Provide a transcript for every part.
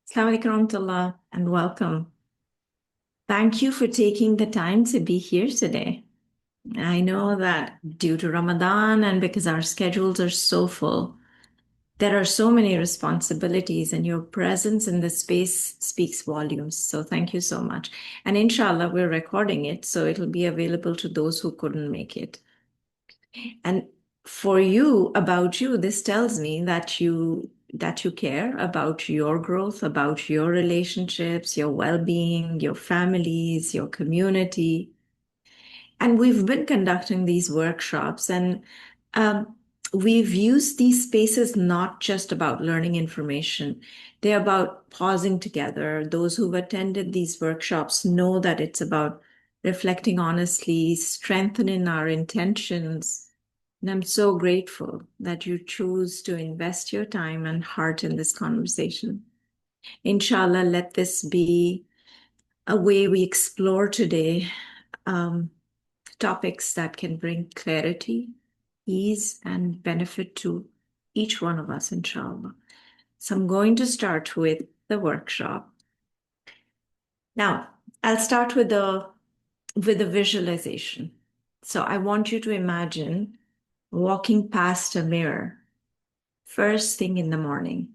Assalamu alaikum warahmatullah, and welcome. Thank you for taking the time to be here today. I know that due to Ramadan and because our schedules are so full, there are so many responsibilities, and your presence in this space speaks volumes. So thank you so much. And inshallah, we're recording it, so it'll be available to those who couldn't make it. And for you, about you, this tells me that you care about your growth, about your relationships, your well-being, your families, your community. And we've been conducting these workshops, and um, we've used these spaces not just about learning information. They're about pausing together. Those who've attended these workshops know that it's about reflecting honestly, strengthening our intentions. And I'm so grateful that you choose to invest your time and heart in this conversation. Inshallah, let this be a way we explore today um, topics that can bring clarity, ease, and benefit to each one of us, inshallah. So I'm going to start with the workshop. Now, I'll start with a visualization. So I want you to imagine walking past a mirror first thing in the morning,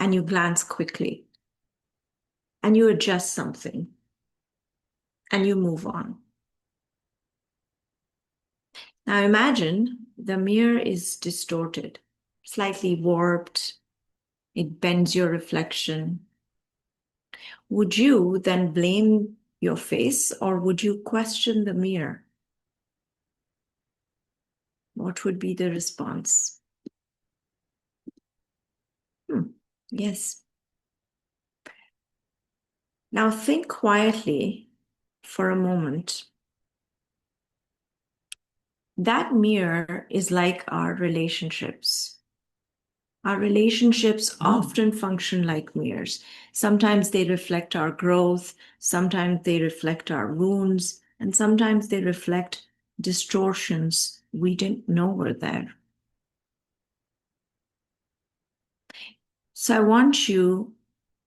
and you glance quickly, and you adjust something, and you move on. Now imagine the mirror is distorted, slightly warped, it bends your reflection. Would you then blame your face, or would you question the mirror? What would be the response? Yes. Now think quietly for a moment. That mirror is like our relationships. Our relationships often function like mirrors. Sometimes they reflect our growth, sometimes they reflect our wounds, and sometimes they reflect distortions we didn't know were there. So I want you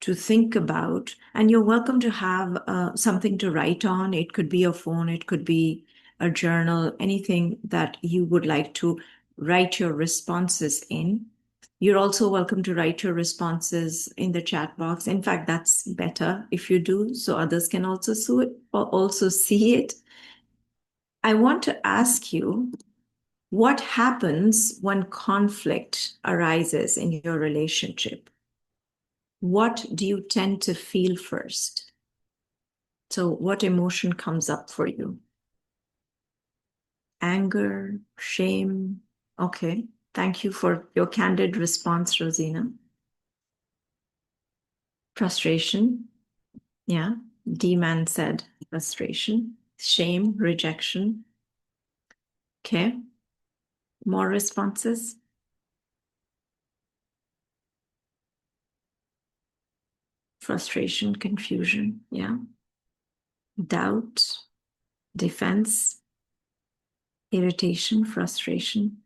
to think about, and you're welcome to have something to write on. It could be a phone, it could be a journal, anything that you would like to write your responses in. You're also welcome to write your responses in the chat box. In fact, that's better if you do, so others can also see it. I want to ask you, what happens when conflict arises in your relationship? What do you tend to feel first? So, what emotion comes up for you? Anger, shame? Okay. Thank you for your candid response, Rosina. Frustration. Yeah. D-Man said frustration. Shame, rejection. Okay. More responses. Frustration, confusion. Yeah. Doubt, defense, irritation, frustration.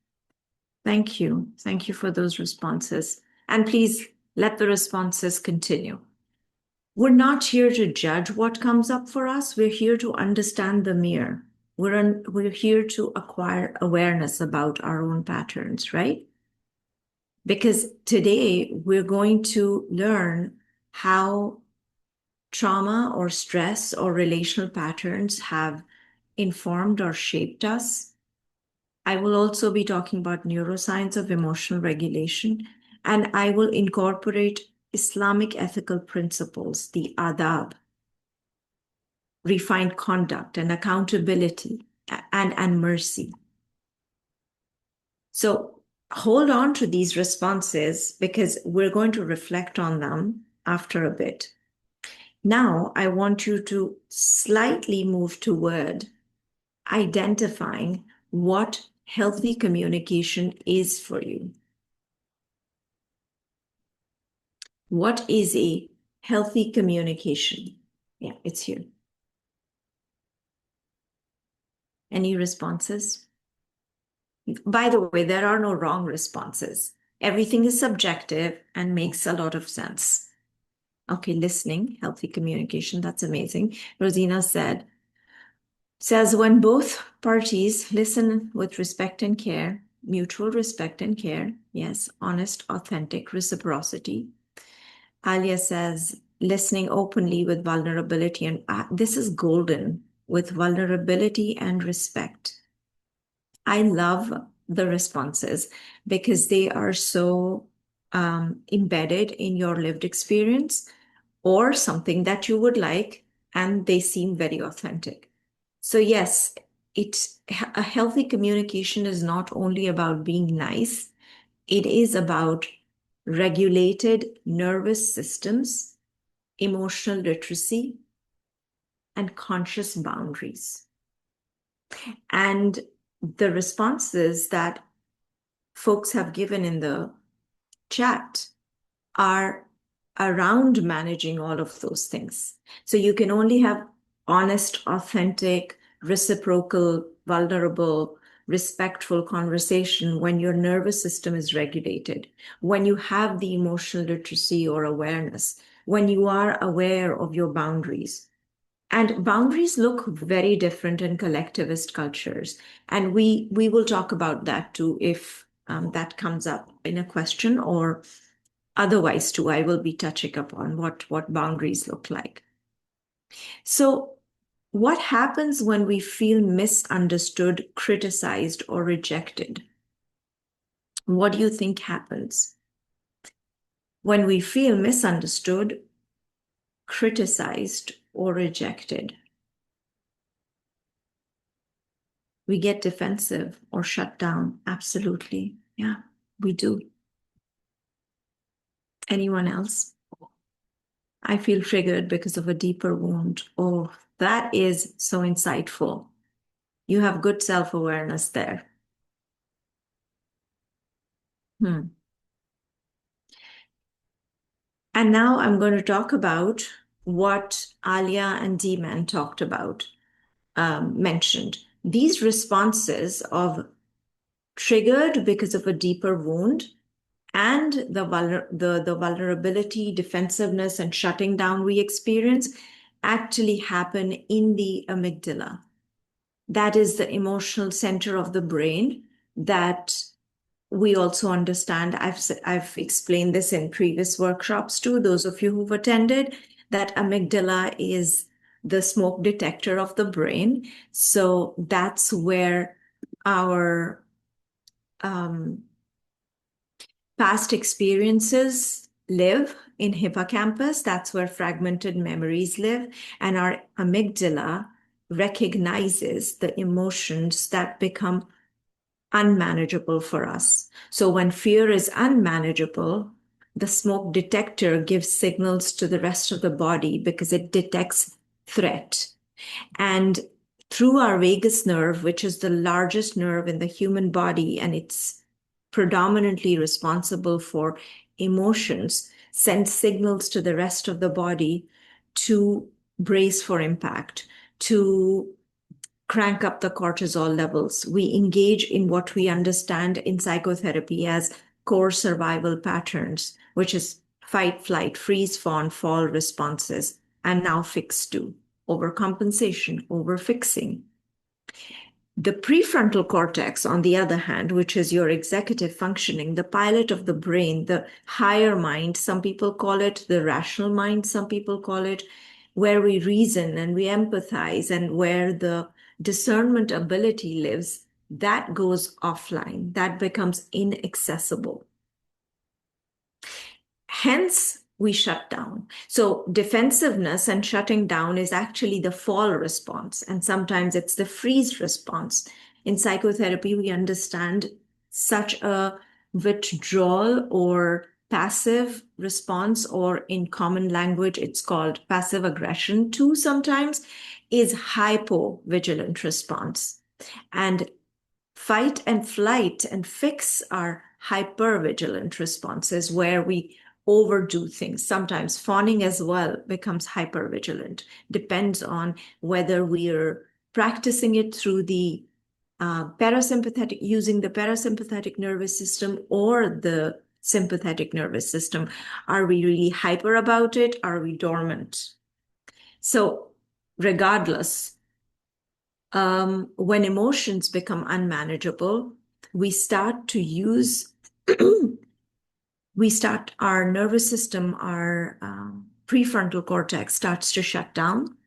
Thank you. Thank you for those responses. And please let the responses continue. We're not here to judge what comes up for us. We're here to understand the mirror. We're here to acquire awareness about our own patterns, right? Because today we're going to learn how trauma or stress or relational patterns have informed or shaped us. I will also be talking about neuroscience of emotional regulation, and I will incorporate Islamic ethical principles, the adab, refined conduct and accountability and mercy. So hold on to these responses because we're going to reflect on them after a bit. Now, I want you to slightly move toward identifying what healthy communication is for you. What is a healthy communication? Yeah, it's here. Any responses? By the way, there are no wrong responses. Everything is subjective and makes a lot of sense. Okay, listening, healthy communication, that's amazing. Rosina says when both parties listen with respect and care, mutual respect and care, yes, honest, authentic reciprocity. Alia says listening openly with vulnerability, and this is golden, with vulnerability and respect. I love the responses because they are so embedded in your lived experience or something that you would like, and they seem very authentic. So yes, it's a healthy communication is not only about being nice, it is about regulated nervous systems, emotional literacy, and conscious boundaries. And the responses that folks have given in the chat are around managing all of those things. So you can only have honest, authentic, reciprocal, vulnerable, respectful conversation when your nervous system is regulated, when you have the emotional literacy or awareness, when you are aware of your boundaries. And boundaries look very different in collectivist cultures. And we will talk about that too if that comes up in a question, or otherwise too, I will be touching upon what boundaries look like. So what happens when we feel misunderstood, criticized, or rejected? What do you think happens? When we feel misunderstood, criticized, or rejected, we get defensive or shut down. Absolutely. Yeah, we do. Anyone else? I feel triggered because of a deeper wound. Oh, that is so insightful. You have good self-awareness there. And now I'm going to talk about what Alia and D-Man talked about, mentioned. These responses of triggered because of a deeper wound and the vulnerability, defensiveness, and shutting down we experience actually happen in the amygdala. That is the emotional center of the brain that we also understand. I've explained this in previous workshops too, those of you who've attended, that amygdala is the smoke detector of the brain. So that's where our past experiences live in hippocampus. That's where fragmented memories live. And our amygdala recognizes the emotions that become unmanageable for us. So when fear is unmanageable, the smoke detector gives signals to the rest of the body because it detects threat. And through our vagus nerve, which is the largest nerve in the human body, and it's predominantly responsible for emotions, sends signals to the rest of the body to brace for impact, to crank up the cortisol levels. We engage in what we understand in psychotherapy as core survival patterns, which is fight, flight, freeze, fawn, fall responses, and now fix too, overcompensation, overfixing. The prefrontal cortex, on the other hand, which is your executive functioning, the pilot of the brain, the higher mind, some people call it the rational mind, some people call it where we reason and we empathize and where the discernment ability lives, that goes offline, that becomes inaccessible. Hence, we shut down. So defensiveness and shutting down is actually the fall response, and sometimes it's the freeze response. In psychotherapy, we understand such a withdrawal or passive response, or in common language, it's called passive aggression too sometimes, is hypovigilant response. And fight and flight and fix are hypervigilant responses where we overdo things. Sometimes fawning as well becomes hypervigilant. Depends on whether we're practicing it through the parasympathetic, using the parasympathetic nervous system or the sympathetic nervous system. Are we really hyper about it? Are we dormant? So regardless, when emotions become unmanageable, we start to use, our nervous system, our prefrontal cortex starts to shut down.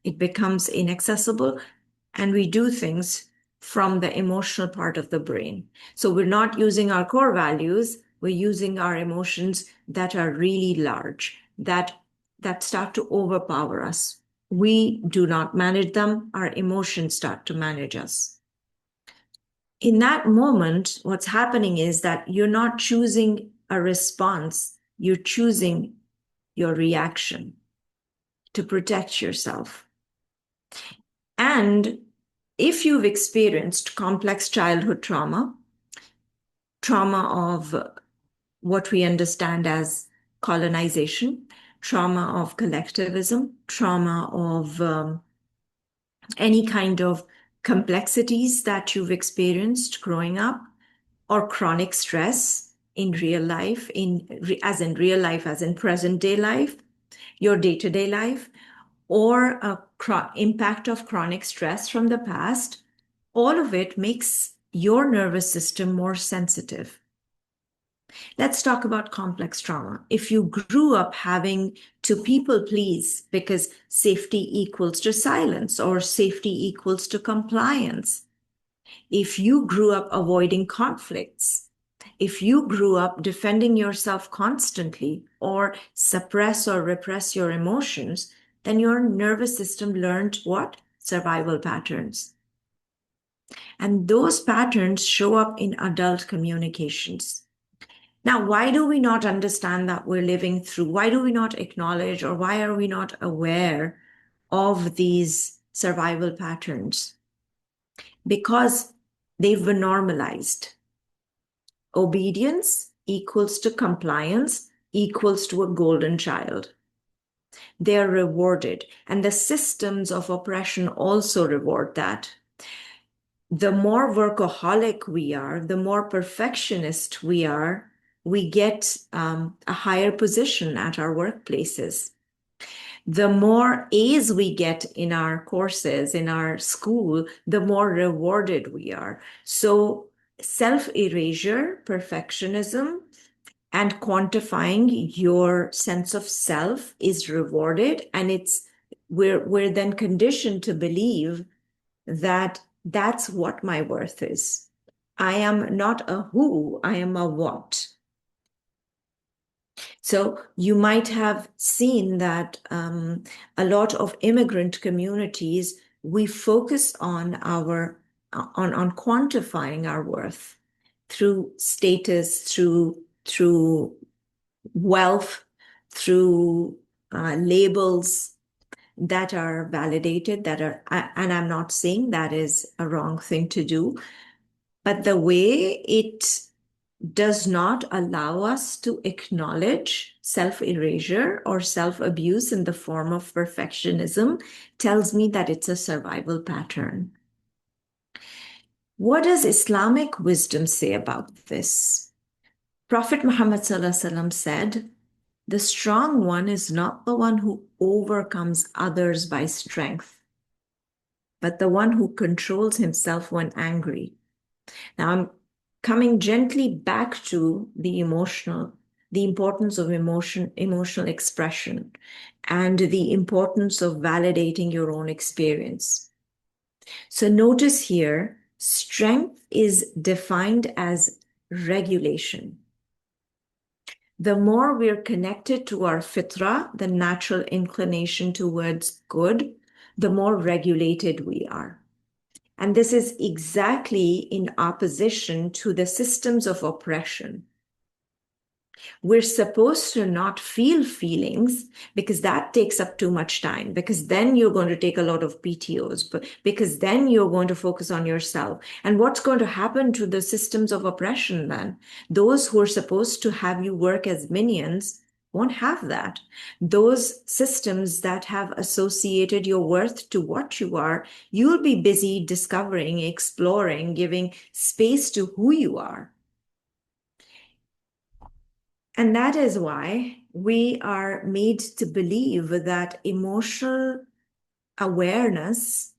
It becomes inaccessible, and we do things from the emotional part of the brain. So we're not using our core values, we're using our emotions that are really large, that start to overpower us. We do not manage them, our emotions start to manage us. In that moment, what's happening is that you're not choosing a response, you're choosing your reaction to protect yourself. And if you've experienced complex childhood trauma of what we understand as colonization, trauma of collectivism, trauma of any kind of complexities that you've experienced growing up, or chronic stress in real life, as in present day life, your day-to-day life, or impact of chronic stress from the past, all of it makes your nervous system more sensitive. Let's talk about complex trauma. If you grew up having to people please because safety equals to silence or safety equals to compliance, if you grew up avoiding conflicts, if you grew up defending yourself constantly or suppress or repress your emotions, then your nervous system learned what? Survival patterns. And those patterns show up in adult communications. Now, why do we not understand that we're living through? Why do we not acknowledge, or why are we not aware of these survival patterns? Because they've been normalized. Obedience equals to compliance equals to a golden child. They are rewarded, and the systems of oppression also reward that. The more workaholic we are, the more perfectionist we are, we get a higher position at our workplaces. The more A's we get in our courses, in our school, the more rewarded we are. So self-erasure, perfectionism, and quantifying your sense of self is rewarded. And we're then conditioned to believe that that's what my worth is. I am not a who, I am a what. So you might have seen that a lot of immigrant communities, we focus on on quantifying our worth through status, through wealth, through labels that are validated, and I'm not saying that is a wrong thing to do, but the way it does not allow us to acknowledge self-erasure or self-abuse in the form of perfectionism tells me that it's a survival pattern. What does Islamic wisdom say about this? Prophet Muhammad said, "The strong one is not the one who overcomes others by strength, but the one who controls himself when angry." Now I'm coming gently back to the importance of emotional expression, and the importance of validating your own experience. So notice here, strength is defined as regulation. The more we're connected to our fitra, the natural inclination towards good, the more regulated we are. And this is exactly in opposition to the systems of oppression. We're supposed to not feel feelings because that takes up too much time, because then you're going to take a lot of PTOs, because then you're going to focus on yourself. And what's going to happen to the systems of oppression then? Those who are supposed to have you work as minions won't have that. Those systems that have associated your worth to what you are, you'll be busy discovering, exploring, giving space to who you are. And that is why we are made to believe that emotional awareness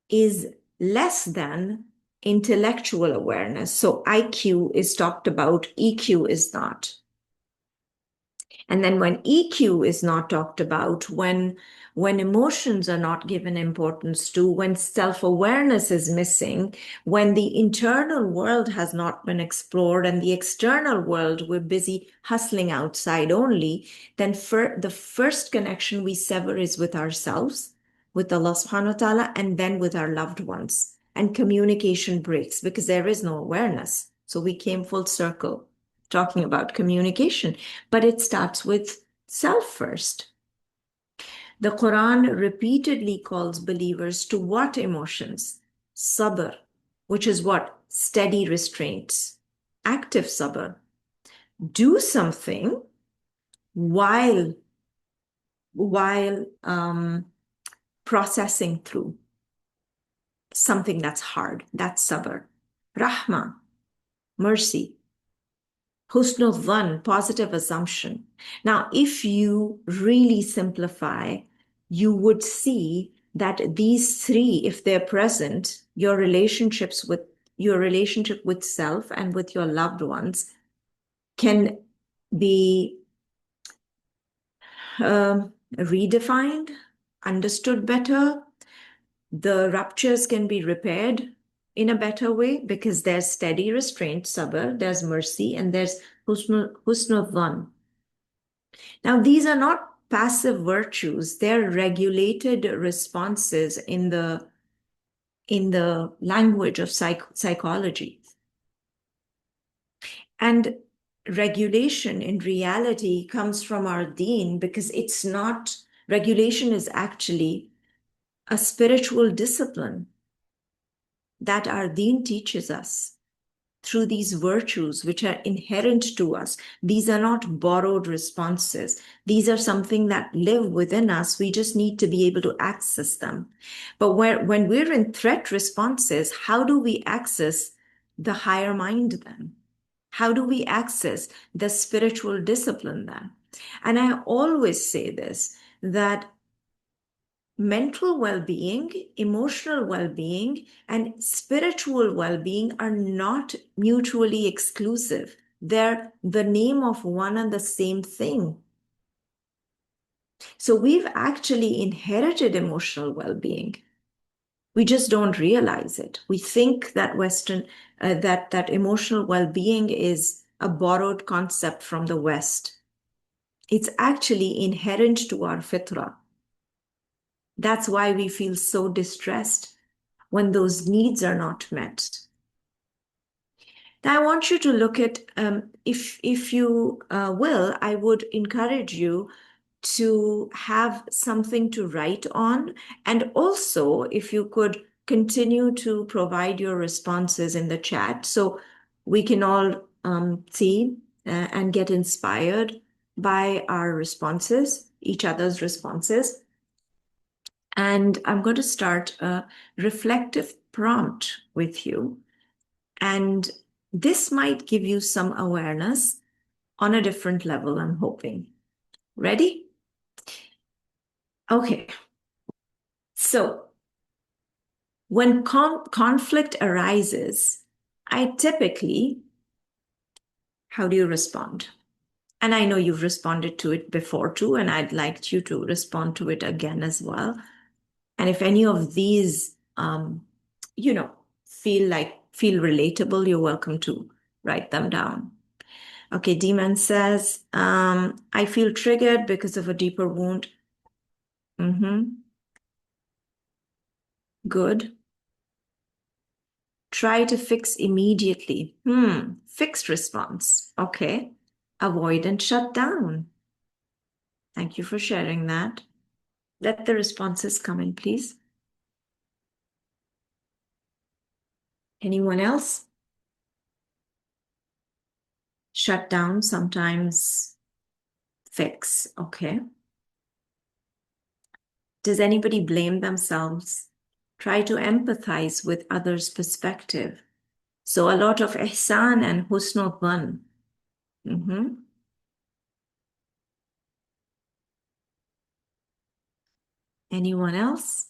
is less than intellectual awareness. So IQ is talked about, EQ is not. And then when EQ is not talked about, when emotions are not given importance to, when self-awareness is missing, when the internal world has not been explored and the external world, we're busy hustling outside only, then the first connection we sever is with ourselves, with Allah subhanahu wa ta'ala, and then with our loved ones. And communication breaks because there is no awareness. So we came full circle talking about communication, but it starts with self first. The Quran repeatedly calls believers to what emotions? Sabr, which is what? Steady restraints. Active sabr. Do something while processing through something that's hard. That's sabr. Rahma, mercy. Husnul dhan, positive assumption. Now, if you really simplify, you would see that these three, if they're present, your relationship with self and with your loved ones can be redefined, understood better. The ruptures can be repaired in a better way because there's steady restraint, sabr, there's mercy, and there's husnul dhan. Now, these are not passive virtues, they're regulated responses in the language of psychology. And regulation in reality comes from our deen because it's not, regulation is actually a spiritual discipline that our deen teaches us through these virtues which are inherent to us. These are not borrowed responses. These are something that live within us. We just need to be able to access them. But when we're in threat responses, how do we access the higher mind then? How do we access the spiritual discipline then? And I always say this, that mental well-being, emotional well-being, and spiritual well-being are not mutually exclusive. They're the name of one and the same thing. So we've actually inherited emotional well-being. We just don't realize it. We think that that emotional well-being is a borrowed concept from the West. It's actually inherent to our fitrah. That's why we feel so distressed when those needs are not met. Now, I want you to look at, if you will, I would encourage you to have something to write on. And also, if you could continue to provide your responses in the chat so we can all see and get inspired by our responses, each other's responses. And I'm going to start a reflective prompt with you. And this might give you some awareness on a different level, I'm hoping. Ready? Okay. So when conflict arises, I typically, how do you respond? And I know you've responded to it before too, and I'd like you to respond to it again as well. And if any of these, feel relatable, you're welcome to write them down. Okay, Demon says, I feel triggered because of a deeper wound. Good. Try to fix immediately. Fixed response. Okay. Avoid and shut down. Thank you for sharing that. Let the responses come in, please. Anyone else? Shut down, sometimes fix. Okay. Does anybody blame themselves? Try to empathize with others' perspective. So a lot of ihsan and husnul dhan. Anyone else?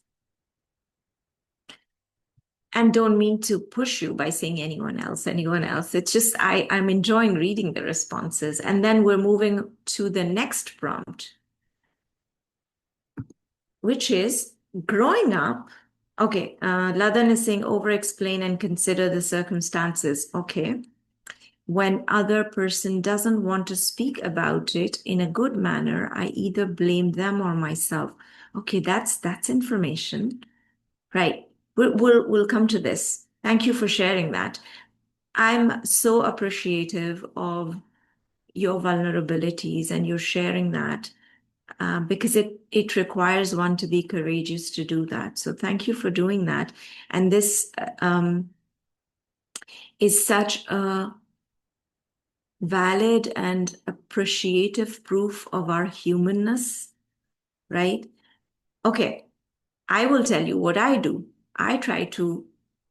And don't mean to push you by saying anyone else, anyone else. It's just I'm enjoying reading the responses. And then we're moving to the next prompt, which is growing up. Okay, Ladan is saying over explain and consider the circumstances. Okay. When other person doesn't want to speak about it in a good manner, I either blame them or myself. Okay, that's information. Right. We'll come to this. Thank you for sharing that. I'm so appreciative of your vulnerabilities and your sharing that because it requires one to be courageous to do that. So thank you for doing that. And this is such a valid and appreciative proof of our humanness, right? Okay, I will tell you what I do. I try to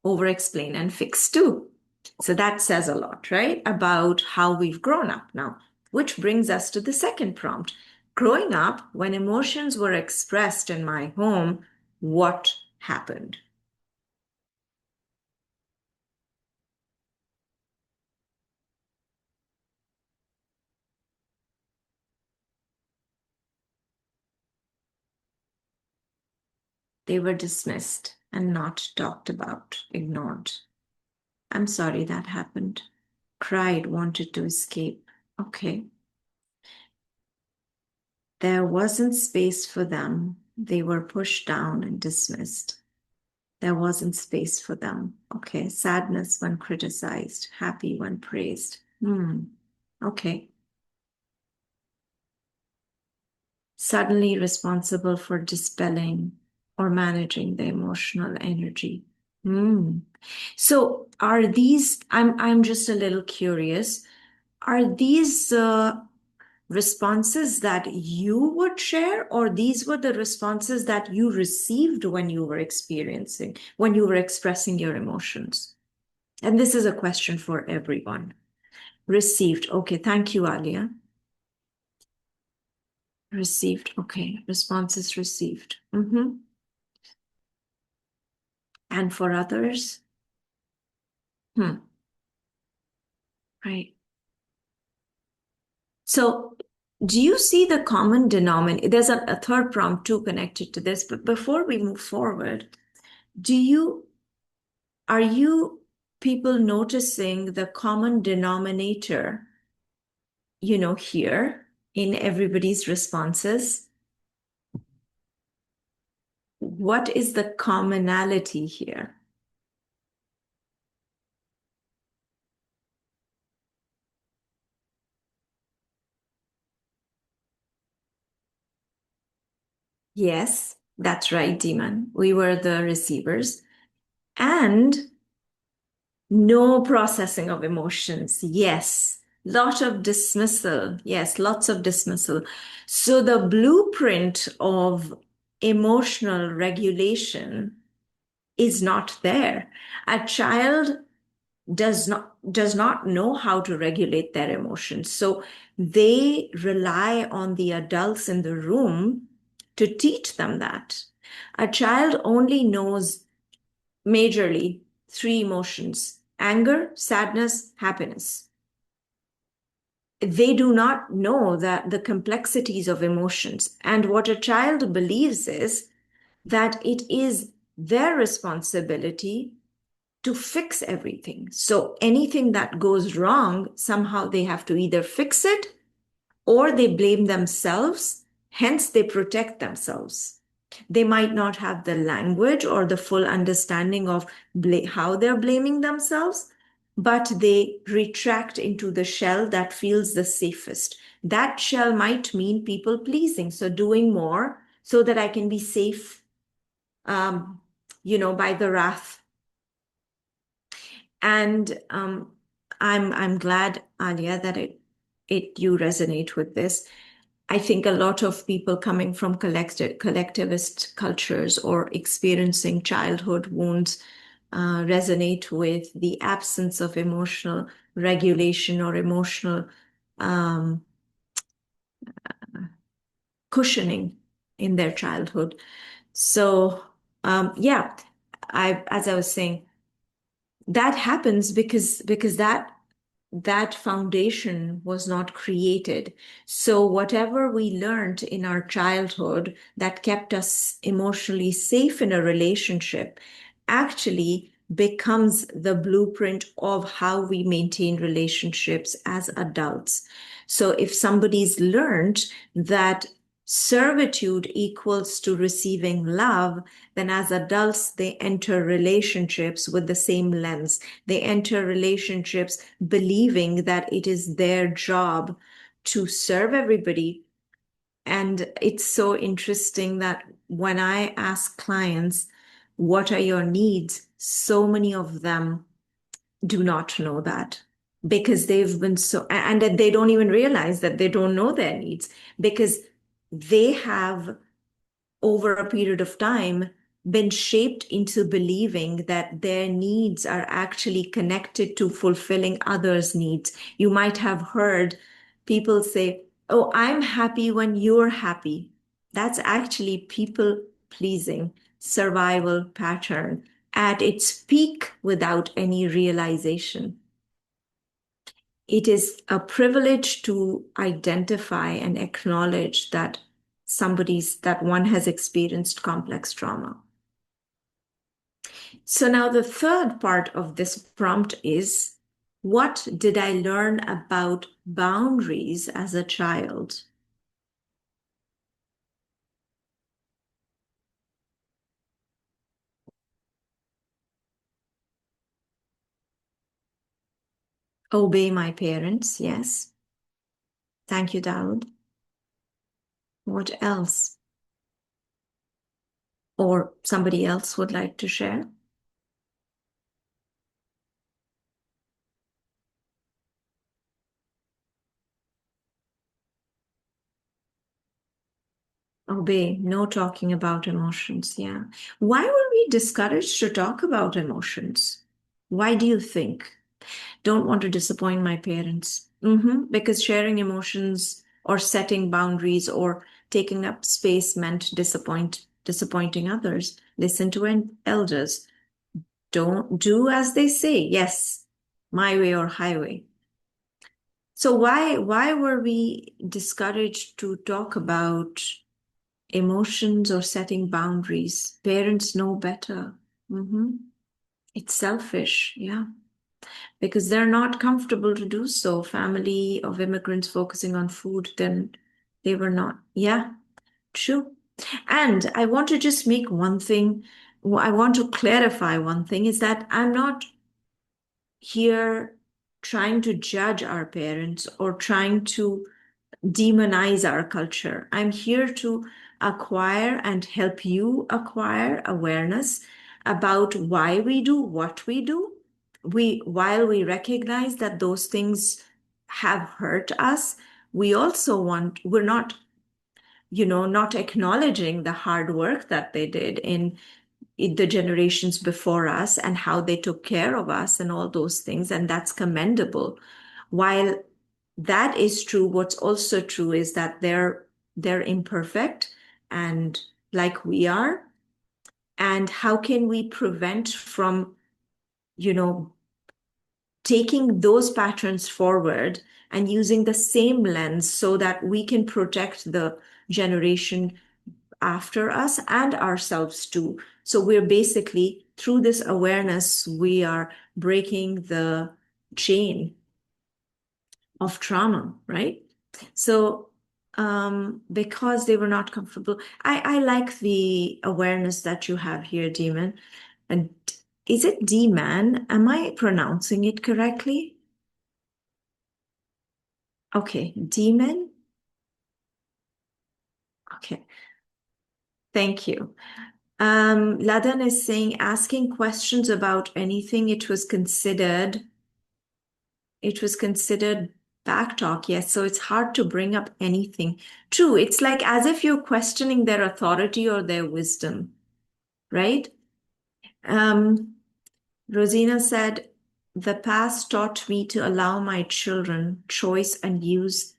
over explain and fix too. So that says a lot, right? About how we've grown up now, which brings us to the second prompt. Growing up, when emotions were expressed in my home, what happened? They were dismissed and not talked about, ignored. I'm sorry that happened. Cried, wanted to escape. Okay. There wasn't space for them. They were pushed down and dismissed. There wasn't space for them. Okay. Sadness when criticized, happy when praised. Okay. Suddenly responsible for dispelling or managing the emotional energy. Hmm. So are these, I'm just a little curious. Are these responses that you would share, or these were the responses that you received when you were experiencing, when you were expressing your emotions? And this is a question for everyone. Received. Okay. Thank you, Alia. Received. Okay. Responses received. And for others? Hmm. Right. So do you see the common denominator? There's a third prompt too connected to this, but before we move forward, do you are you people noticing the common denominator, here in everybody's responses? What is the commonality here? Yes, that's right, Demon. We were the receivers. And no processing of emotions. Yes. Lot of dismissal. Yes, lots of dismissal. So the blueprint of emotional regulation is not there. A child does not know how to regulate their emotions. So they rely on the adults in the room to teach them that. A child only knows majorly three emotions: anger, sadness, happiness. They do not know that the complexities of emotions. And what a child believes is that it is their responsibility to fix everything. So anything that goes wrong, somehow they have to either fix it or they blame themselves, hence they protect themselves. They might not have the language or the full understanding of how they're blaming themselves, but they retract into the shell that feels the safest. That shell might mean people pleasing, so doing more so that I can be safe, by the wrath. And I'm glad, Alia, that it you resonate with this. I think a lot of people coming from collectivist cultures or experiencing childhood wounds resonate with the absence of emotional regulation or emotional um, cushioning in their childhood. So, yeah, as I was saying, that happens because that foundation was not created. So whatever we learned in our childhood that kept us emotionally safe in a relationship actually becomes the blueprint of how we maintain relationships as adults. So if somebody's learned that servitude equals to receiving love, then as adults, they enter relationships with the same lens. They enter relationships believing that it is their job to serve everybody. And it's so interesting that when I ask clients, what are your needs? So many of them do not know that because they've been so, and that they don't even realize that they don't know their needs because they have over a period of time been shaped into believing that their needs are actually connected to fulfilling others' needs. You might have heard people say, "Oh, I'm happy when you're happy." That's actually people pleasing survival pattern at its peak without any realization. It is a privilege to identify and acknowledge that that one has experienced complex trauma. So now the third part of this prompt is, what did I learn about boundaries as a child? Obey my parents, yes. Thank you, Dawood. What else? Or somebody else would like to share? Obey, no talking about emotions. Yeah. Why were we discouraged to talk about emotions? Why do you think? Don't want to disappoint my parents. Because sharing emotions or setting boundaries or taking up space meant disappointing others. Listen to elders. Don't do as they say. Yes, my way or highway. So why were we discouraged to talk about emotions or setting boundaries? Parents know better. hmm It's selfish, yeah, because they're not comfortable to do so. Family of immigrants focusing on food, then they were not. Yeah, true. And I want to just make one thing, I want to clarify one thing is that I'm not here trying to judge our parents or trying to demonize our culture. I'm here to acquire and help you acquire awareness about why we do what we do. While we recognize that those things have hurt us, we're not, not acknowledging the hard work that they did in the generations before us and how they took care of us and all those things. And that's commendable. While that is true, what's also true is that they're imperfect and like we are. And how can we prevent from, you know, taking those patterns forward and using the same lens so that we can protect the generation after us and ourselves too. So we're basically, through this awareness, we are breaking the chain of trauma, right? So because they were not comfortable, I like the awareness that you have here, Demon. And is it D-Man? Am I pronouncing it correctly? Okay, Demon. Okay, thank you. Ladan is saying asking questions about anything, it was considered back talk. Yes, so it's hard to bring up anything. True, it's like as if you're questioning their authority or their wisdom, right? Um, Rosina said, the past taught me to allow my children choice and use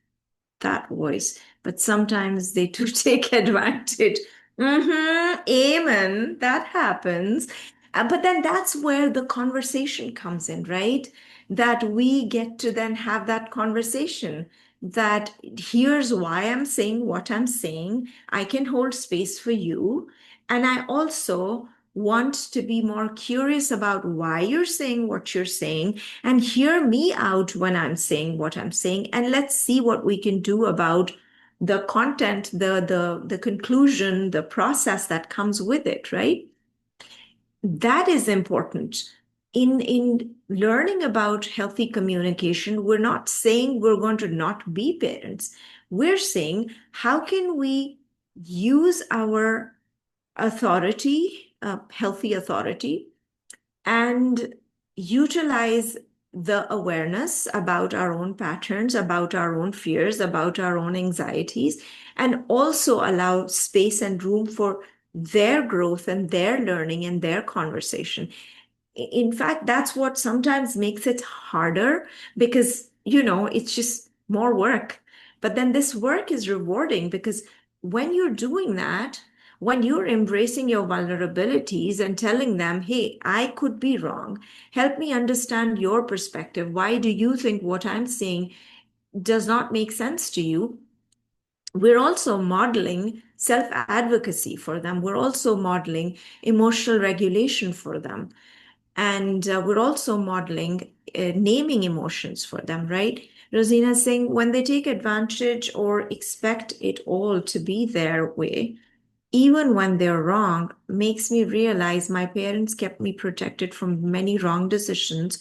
that voice, but sometimes they do take advantage. Mm-hmm. Amen. That happens. But then that's where the conversation comes in, right? That we get to then have that conversation that here's why I'm saying what I'm saying. I can hold space for you. And I also want to be more curious about why you're saying what you're saying and hear me out when I'm saying what I'm saying. And let's see what we can do about the content, the conclusion, the process that comes with it, right? That is important. In learning about healthy communication, we're not saying we're going to not be parents. We're saying how can we use our authority, healthy authority, and utilize the awareness about our own patterns, about our own fears, about our own anxieties, and also allow space and room for their growth and their learning and their conversation. In fact, that's what sometimes makes it harder because, it's just more work. But then this work is rewarding because when you're doing that, when you're embracing your vulnerabilities and telling them, hey, I could be wrong, help me understand your perspective. Why do you think what I'm saying does not make sense to you? We're also modeling self advocacy for them. We're also modeling emotional regulation for them. And we're also modeling naming emotions for them, right? Rosina is saying when they take advantage or expect it all to be their way, even when they're wrong, makes me realize my parents kept me protected from many wrong decisions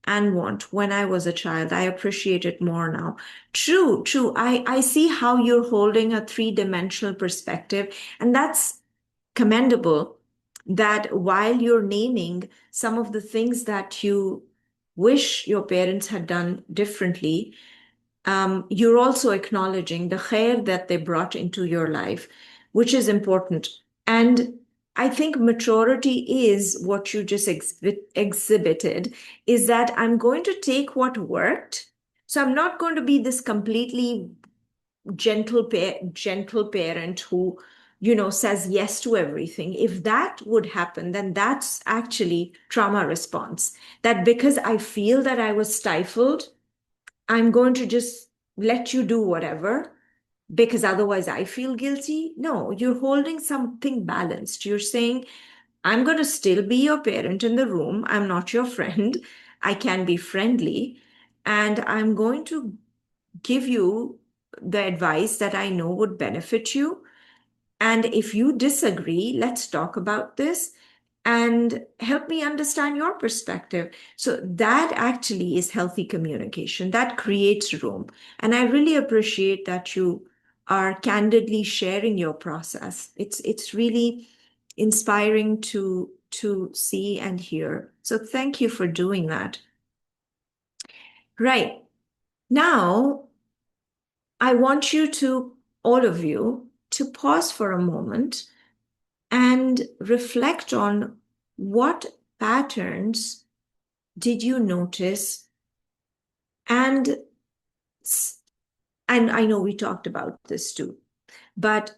and want when I was a child. I appreciate it more now. True, true. I see how you're holding a three-dimensional perspective, and that's commendable that while you're naming some of the things that you wish your parents had done differently, you're also acknowledging the khair that they brought into your life, which is important. And I think maturity is what you just exhibited, is that I'm going to take what worked. So I'm not going to be this completely gentle parent who says yes to everything. If that would happen, then that's actually trauma response, that because I feel that I was stifled, I'm going to just let you do whatever because otherwise I feel guilty. No, you're holding something balanced. You're saying, I'm going to still be your parent in the room. I'm not your friend. I can be friendly, and I'm going to give you the advice that I know would benefit you. And if you disagree, let's talk about this and help me understand your perspective. So that actually is healthy communication. That creates room. And I really appreciate that you are candidly sharing your process. It's really inspiring to see and hear. So thank you for doing that. Right. Now, I want you to, all of you, to pause for a moment and reflect on what patterns did you notice, and and I know we talked about this too, but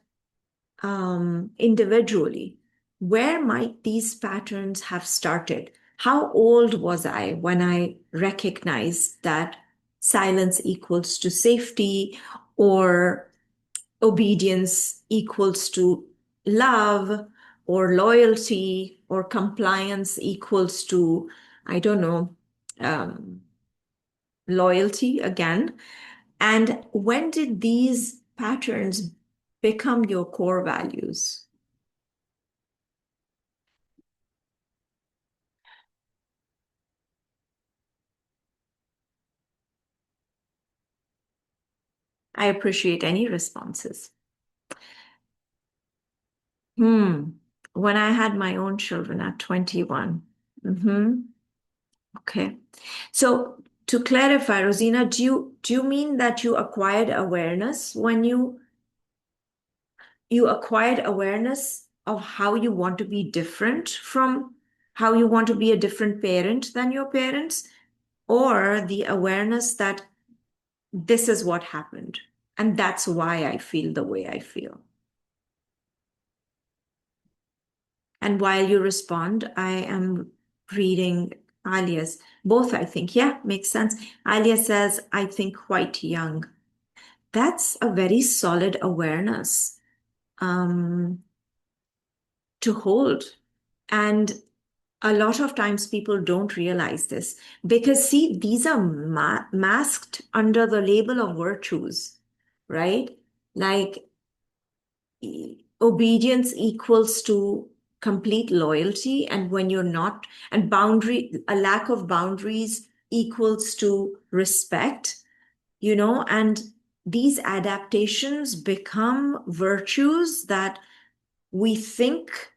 individually, where might these patterns have started? How old was I when I recognized that silence equals to safety, or obedience equals to love, or loyalty or compliance equals to, I don't know, um, loyalty again? And when did these patterns become your core values? I appreciate any responses. Hmm. When I had my own children at 21. Mm-hmm. Okay. So to clarify, Rosina, do you mean that you acquired awareness when you acquired awareness of how you want to be different from how you want to be a different parent than your parents, or the awareness that this is what happened and that's why I feel the way I feel? And while you respond, I am reading Alia's, both, I think. Yeah, makes sense. Alia says, I think quite young. That's a very solid awareness um, to hold. And a lot of times people don't realize this because, see, these are masked under the label of virtues, right? Like obedience equals to complete loyalty, and when you're not, and a lack of boundaries equals to respect, and these adaptations become virtues that we think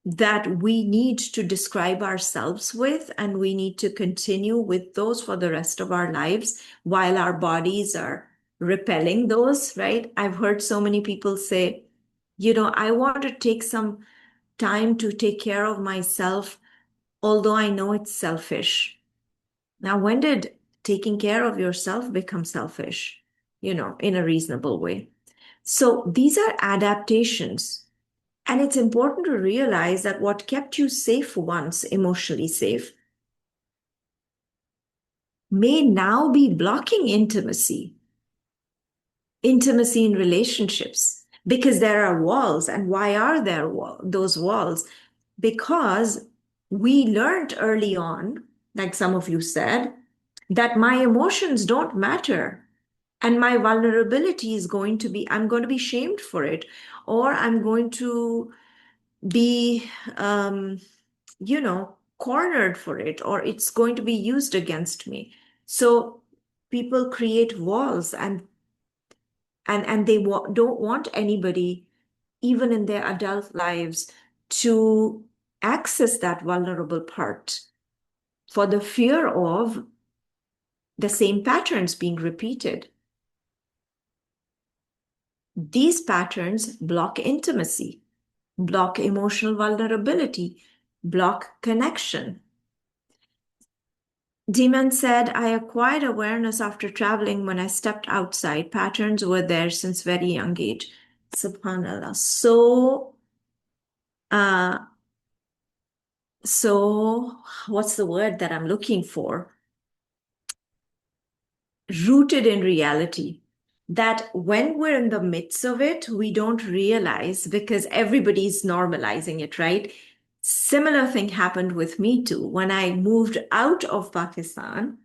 that we need to describe ourselves with, and we need to continue with those for the rest of our lives while our bodies are repelling those, right? I've heard so many people say, I want to take some time to take care of myself, although I know it's selfish. Now, when did taking care of yourself become selfish, in a reasonable way? So these are adaptations. And it's important to realize that what kept you safe once, emotionally safe, may now be blocking intimacy in relationships, because there are walls. And why are there those walls? Because we learned early on, like some of you said, that my emotions don't matter. And my vulnerability is I'm going to be shamed for it, or I'm going to be, cornered for it, or it's going to be used against me. So people create walls, and they don't want anybody, even in their adult lives, to access that vulnerable part for the fear of the same patterns being repeated. These patterns block intimacy, block emotional vulnerability, block connection. Demon said, I acquired awareness after traveling when I stepped outside. Patterns were there since very young age. Subhanallah. Uh, so what's the word that I'm looking for? Rooted in reality. That when we're in the midst of it, we don't realize, because everybody's normalizing it, right? Similar thing happened with me too. When I moved out of Pakistan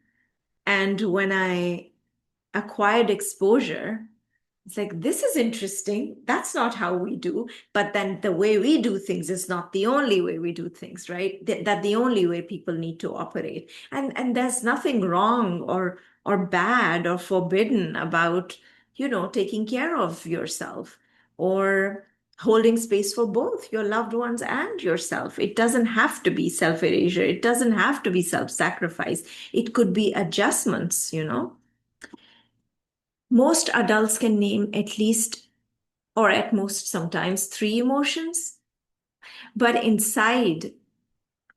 and when I acquired exposure, it's like, this is interesting. That's not how we do. But then the way we do things is not the only way we do things, right? That the only way people need to operate. And there's nothing wrong or bad or forbidden about, taking care of yourself or holding space for both your loved ones and yourself. It doesn't have to be self-erasure. It doesn't have to be self-sacrifice. It could be adjustments. Most adults can name at least, or at most sometimes, three emotions. But inside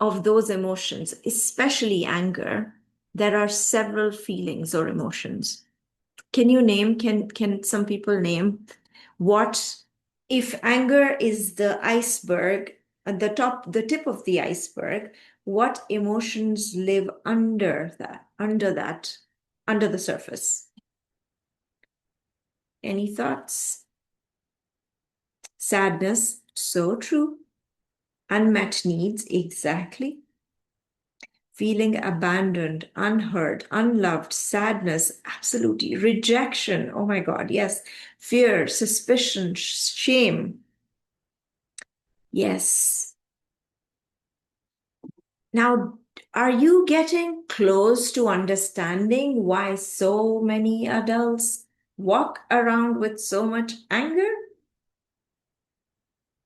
of those emotions, especially anger, there are several feelings or emotions. Can you name, can some people name what, if anger is the iceberg, at the tip of the iceberg, what emotions live under the surface? Any thoughts? Sadness, so true. Unmet needs, exactly. Feeling abandoned, unheard, unloved, sadness, absolutely. Rejection, oh my God, yes. Fear, suspicion, shame, yes. Now, are you getting close to understanding why so many adults walk around with so much anger?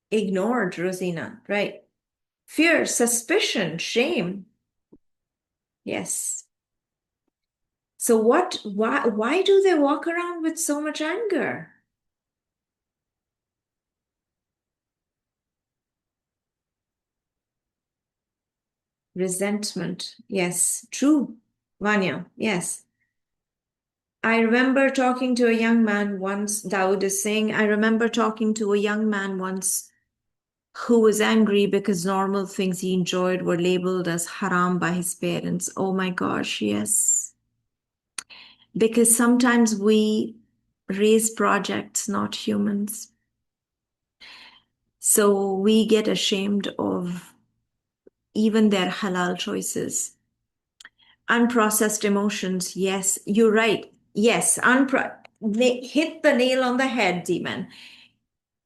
Ignored, Rosina, right? Fear, suspicion, shame. Yes. So why do they walk around with so much anger? Resentment. Yes, true. Vanya, yes. I remember talking to a young man once, Dawood is saying, I remember talking to a young man once who was angry because normal things he enjoyed were labeled as haram by his parents. Oh my gosh, yes. Because sometimes we raise projects, not humans. So we get ashamed of even their halal choices. Unprocessed emotions, yes, you're right. Yes, hit the nail on the head, Demon.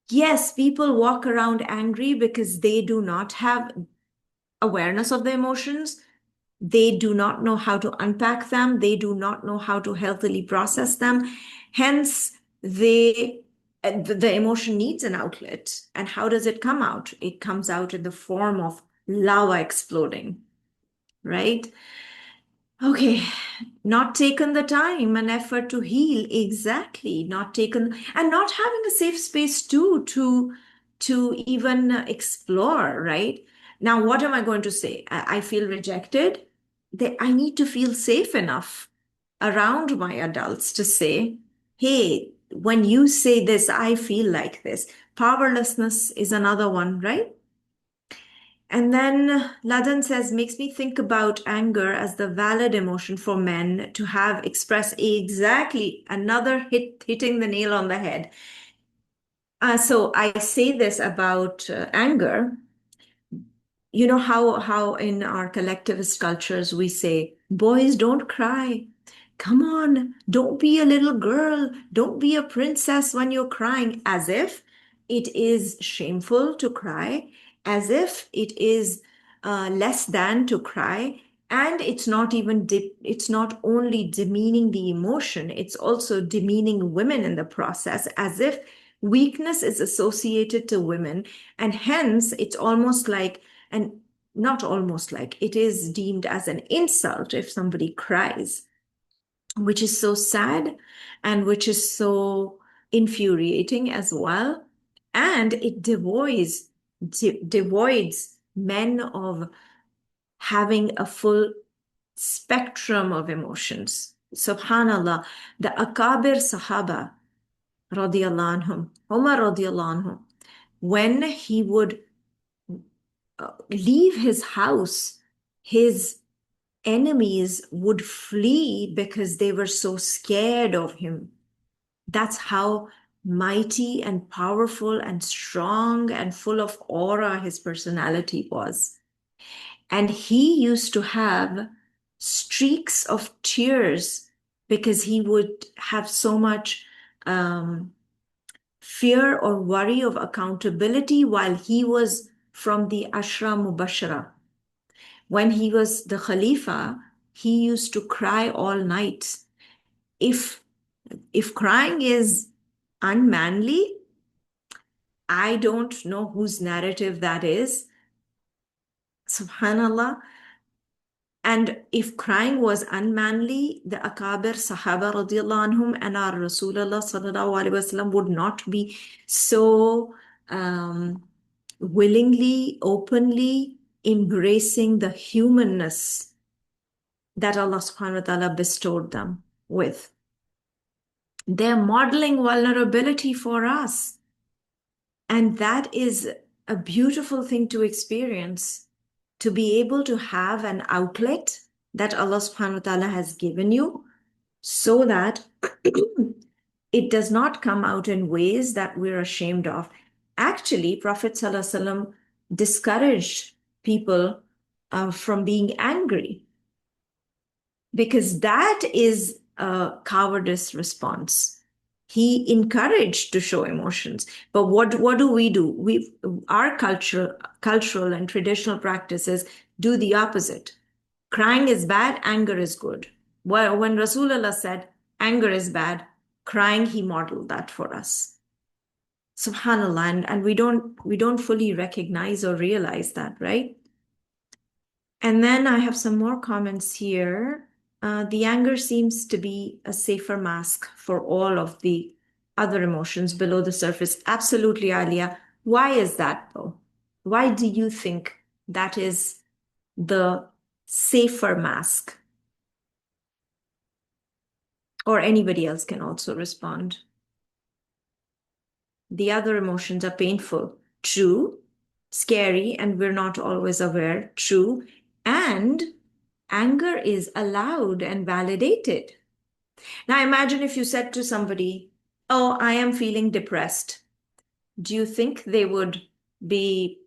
Yes, people walk around angry because they do not have awareness of the emotions. They do not know how to unpack them. They do not know how to healthily process them. Hence, the emotion needs an outlet. And how does it come out? It comes out in the form of lava exploding, right? Okay, not taken the time and effort to heal. Exactly, not taken, and not having a safe space too to even explore, right? Now, what am I going to say? I feel rejected. I need to feel safe enough around my adults to say, hey, when you say this, I feel like this. Powerlessness is another one, right? And then Ladan says, makes me think about anger as the valid emotion for men to have expressed exactly another hitting the nail on the head. So I say this about anger. You know how in our collectivist cultures we say, boys don't cry. Come on, don't be a little girl. Don't be a princess when you're crying, as if it is shameful to cry, as if it is less than to cry. And it's not even, it's not only demeaning the emotion, it's also demeaning women in the process, as if weakness is associated to women. And hence, it's almost like, and not almost like, it is deemed as an insult if somebody cries, which is so sad and which is so infuriating as well. And it devoids men of having a full spectrum of emotions. Subhanallah, the Akabir Sahaba, radiallahu anhum, Umar radiallahu anhum, when he would leave his house, his enemies would flee because they were so scared of him. That's how mighty and powerful and strong and full of aura his personality was. And he used to have streaks of tears because he would have so much fear or worry of accountability while he was from the Ashra Mubashara. When he was the Khalifa, he used to cry all night. If crying is unmanly, I don't know whose narrative that is. Subhanallah. And if crying was unmanly, the Akabir Sahaba radiallahu anhum and our Rasulullah sallallahu alaihi wasallam would not be so willingly, openly embracing the humanness that Allah subhanahu wa ta'ala bestowed them with. They're modeling vulnerability for us. And that is a beautiful thing to experience, to be able to have an outlet that Allah subhanahu wa ta'ala has given you so that it does not come out in ways that we're ashamed of. Actually, Prophet sallallahu alaihi wasallam discouraged people from being angry because that is a cowardice response. He encouraged to show emotions. But what do? Our cultural and traditional practices do the opposite. Crying is bad, anger is good. Well, when Rasulullah said anger is bad, crying, he modeled that for us. Subhanallah, and we don't fully recognize or realize that, right? And then I have some more comments here. The anger seems to be a safer mask for all of the other emotions below the surface. Absolutely, Alia. Why is that, though? Why do you think that is the safer mask? Or anybody else can also respond. The other emotions are painful. True. scary, and we're not always aware. True. And anger is allowed and validated. Now, imagine if you said to somebody, "Oh, I am feeling depressed." Do you think they would be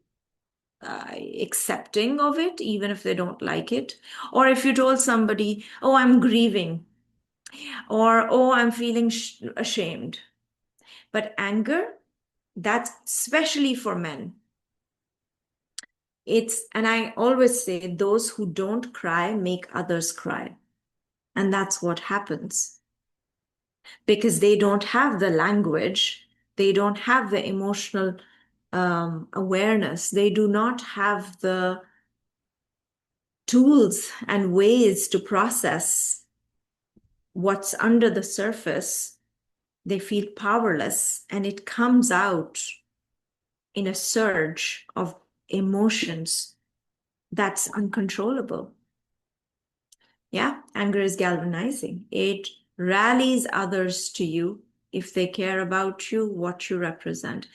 accepting of it, even if they don't like it? Or if you told somebody, "Oh, I'm grieving," or "Oh, I'm feeling ashamed." But anger, that's especially for men. And I always say, those who don't cry make others cry. And that's what happens because they don't have the language, they don't have the emotional awareness, they do not have the tools and ways to process what's under the surface. They feel powerless, and it comes out in a surge of emotions that's uncontrollable. Yeah, anger is galvanizing. It rallies others to you if they care about you, what you represent.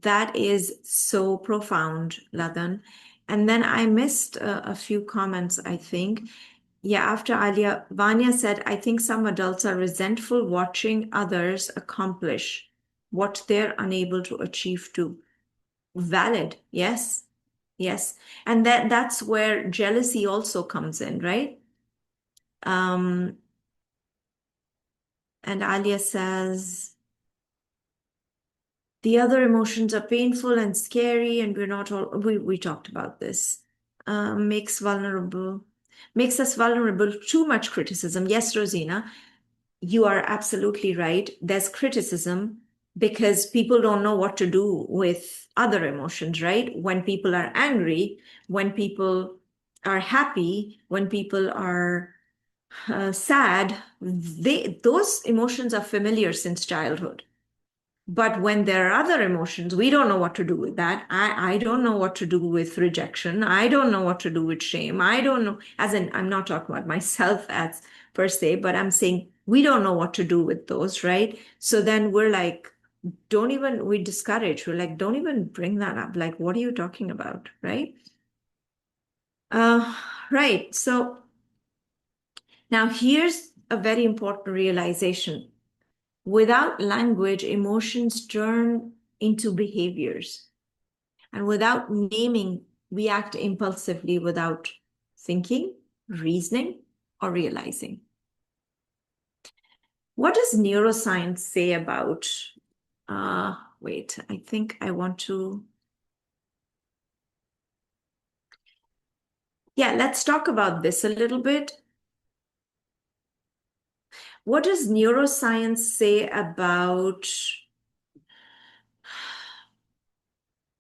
That is so profound, Ladan. And then I missed a few comments, I think. Yeah, after Alia, Vanya said, I think some adults are resentful watching others accomplish what they're unable to achieve too. Valid. Yes. Yes. And that's where jealousy also comes in, right? Um, and Alia says, the other emotions are painful and scary, and we're not all, we talked about this. Makes vulnerable, makes us vulnerable to too much criticism. Yes, Rosina, you are absolutely right. There's criticism because people don't know what to do with other emotions, right? When people are angry, when people are happy, when people are sad, those emotions are familiar since childhood. But when there are other emotions, we don't know what to do with that. I don't know what to do with rejection. I don't know what to do with shame. I don't know, as in, I'm not talking about myself as per se, but I'm saying we don't know what to do with those, right? So then we're like, don't even, we discourage. We're like, don't even bring that up. Like, what are you talking about, right? Uh, right. So now here's a very important realization. Without language, emotions turn into behaviors. And without naming, we act impulsively without thinking, reasoning, or realizing. What does neuroscience say about? Wait, I think I want to. Yeah, let's talk about this a little bit. What does neuroscience say about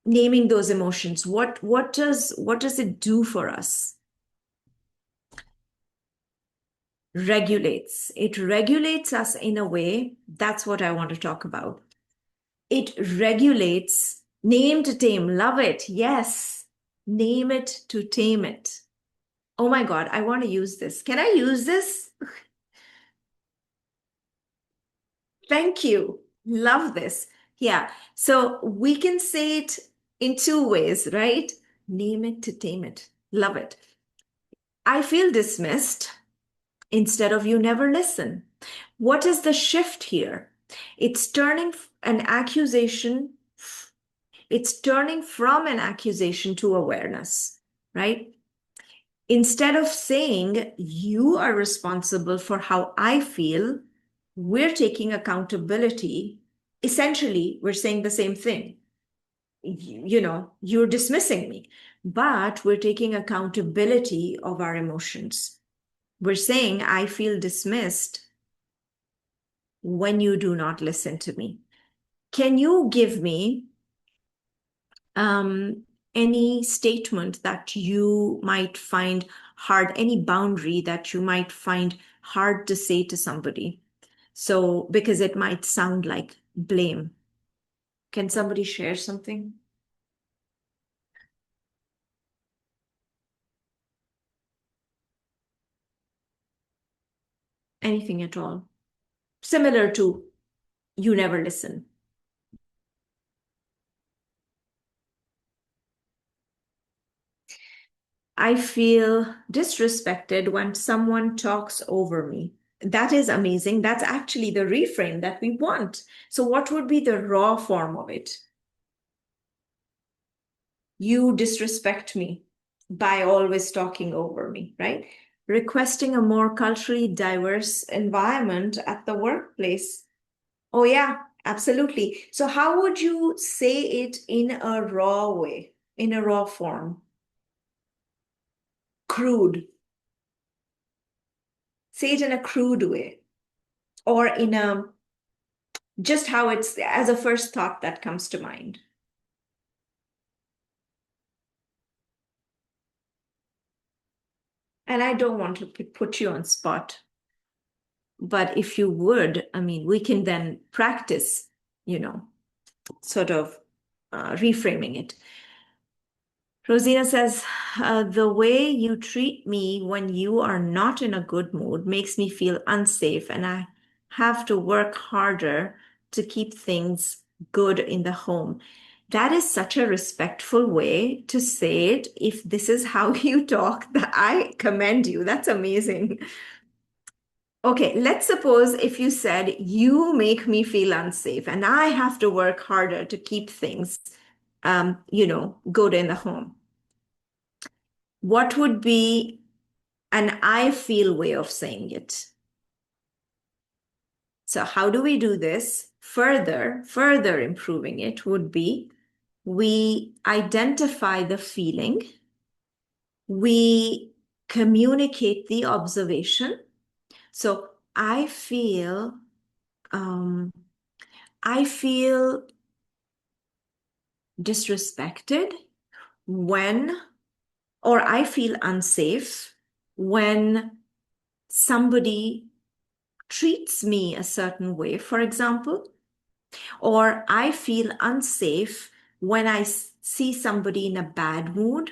naming those emotions? What does it do for us? Regulates. It regulates us in a way. That's what I want to talk about. It regulates. Name to tame. Love it. Yes. Name it to tame it. Oh my God, I want to use this. Can I use this? Thank you. Love this. Yeah. So we can say it in two ways, right? Name it to tame it. Love it. I feel dismissed instead of you never listen. What is the shift here? It's turning an accusation, it's turning from an accusation to awareness, right? Instead of saying you are responsible for how I feel, we're taking accountability. Essentially, we're saying the same thing. You're dismissing me, but we're taking accountability of our emotions. We're saying, I feel dismissed when you do not listen to me. Can you give me any statement that you might find hard, any boundary that you might find hard to say to somebody? So, because it might sound like blame. Can somebody share something? Anything at all? Similar to you never listen. I feel disrespected when someone talks over me. That is amazing. That's actually the reframe that we want. So, what would be the raw form of it? You disrespect me by always talking over me, right? Requesting a more culturally diverse environment at the workplace. Oh, yeah, absolutely. So, how would you say it in a raw way, in a raw form? Crude. Say it in a crude way, or in a just how it's as a first thought that comes to mind. And I don't want to put you on spot, but if you would, I mean, we can then practice, you know, sort of reframing it. Rosina says, the way you treat me when you are not in a good mood makes me feel unsafe, and I have to work harder to keep things good in the home. That is such a respectful way to say it. If this is how you talk, that I commend you. That's amazing. Okay, let's suppose if you said, you make me feel unsafe, and I have to work harder to keep things, good in the home. What would be an I feel way of saying it? So, how do we do this? Further improving it would be we identify the feeling, we communicate the observation. So, um, I feel disrespected when, or I feel unsafe when somebody treats me a certain way, for example, or I feel unsafe when I see somebody in a bad mood.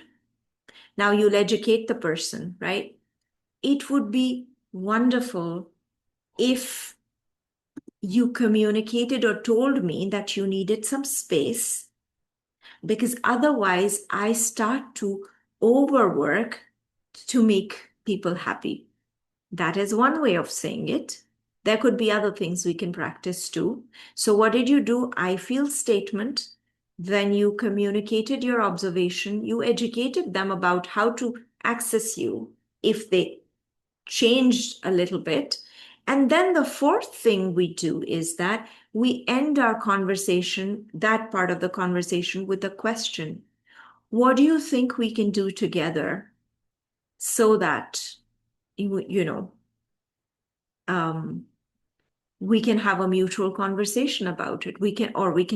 Now you'll educate the person, right? It would be wonderful if you communicated or told me that you needed some space, because otherwise I start to overwork to make people happy. That is one way of saying it. There could be other things we can practice too. So, what did you do? I feel statement. Then you communicated your observation. You educated them about how to access you if they changed a little bit. And then the fourth thing we do is that we end our conversation, that part of the conversation, with a question. What do you think we can do together so that, you know, um, we can have a mutual conversation about it. We can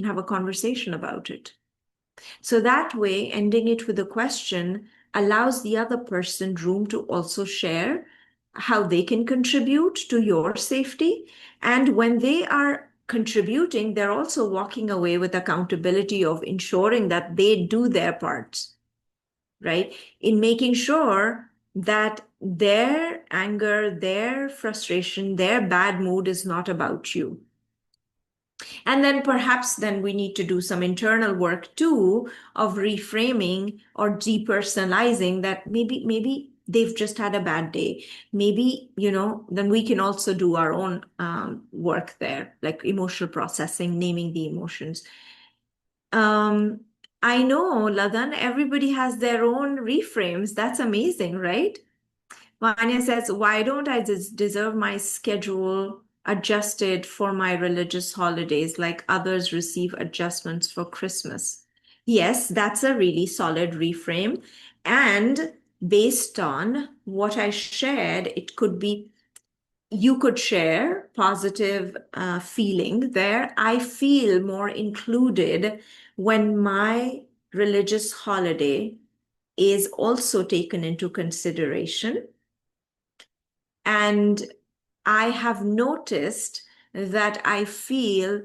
have a conversation about it. So that way, ending it with a question allows the other person room to also share how they can contribute to your safety. And when they are contributing, they're also walking away with accountability of ensuring that they do their parts, right? In making sure that their anger, their frustration, their bad mood is not about you. And then perhaps then we need to do some internal work too of reframing or depersonalizing that maybe they've just had a bad day. Maybe, then we can also do our own work there, like emotional processing, naming the emotions. Um, I know, Ladan, everybody has their own reframes. That's amazing, right? Vanya says, why don't I deserve my schedule adjusted for my religious holidays like others receive adjustments for Christmas? Yes, that's a really solid reframe. And based on what I shared, it could be you could share positive feeling there. I feel more included when my religious holiday is also taken into consideration. And I have noticed that I feel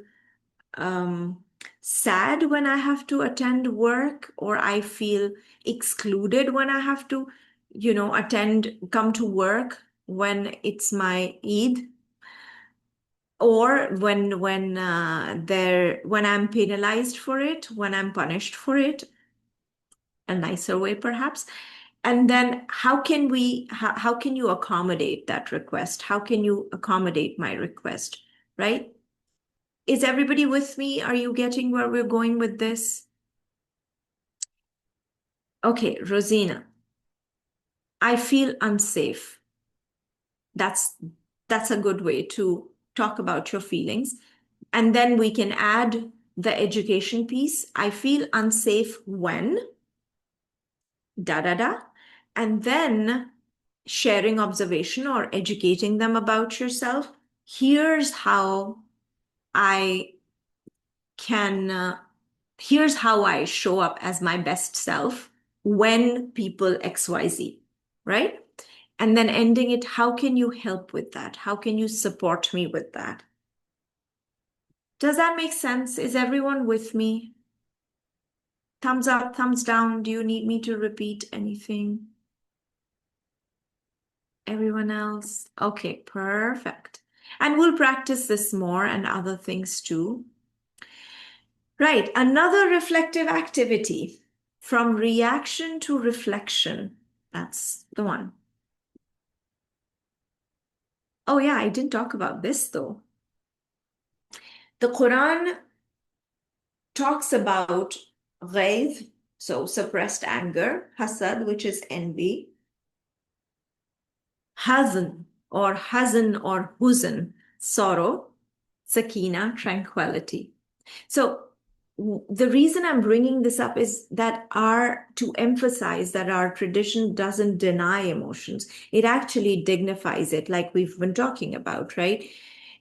um, sad when I have to attend work, or I feel excluded when I have to, come to work when it's my Eid, or when I'm penalized for it, when I'm punished for it, a nicer way perhaps. And then how can you accommodate that request? How can you accommodate my request? Right? Is everybody with me? Are you getting where we're going with this? Okay, Rosina, I feel unsafe. That's that's a good way to talk about your feelings. And then we can add the education piece. I feel unsafe when da da da. And then sharing observation or educating them about yourself. Here's how I can, here's how I show up as my best self when people XYZ, right? And then ending it, how can you help with that? How can you support me with that? Does that make sense? Is everyone with me? Thumbs up, thumbs down. Do you need me to repeat anything? Everyone else? Okay, perfect. And we'll practice this more and other things too. Right, another reflective activity from reaction to reflection. That's the one. Oh, yeah, I didn't talk about this though. The Quran talks about ghayz, so suppressed anger, hasad, which is envy, hazan or huzn, sorrow, sakina, tranquility. So the reason I'm bringing this up is that to emphasize that our tradition doesn't deny emotions. It actually dignifies it, like we've been talking about, right?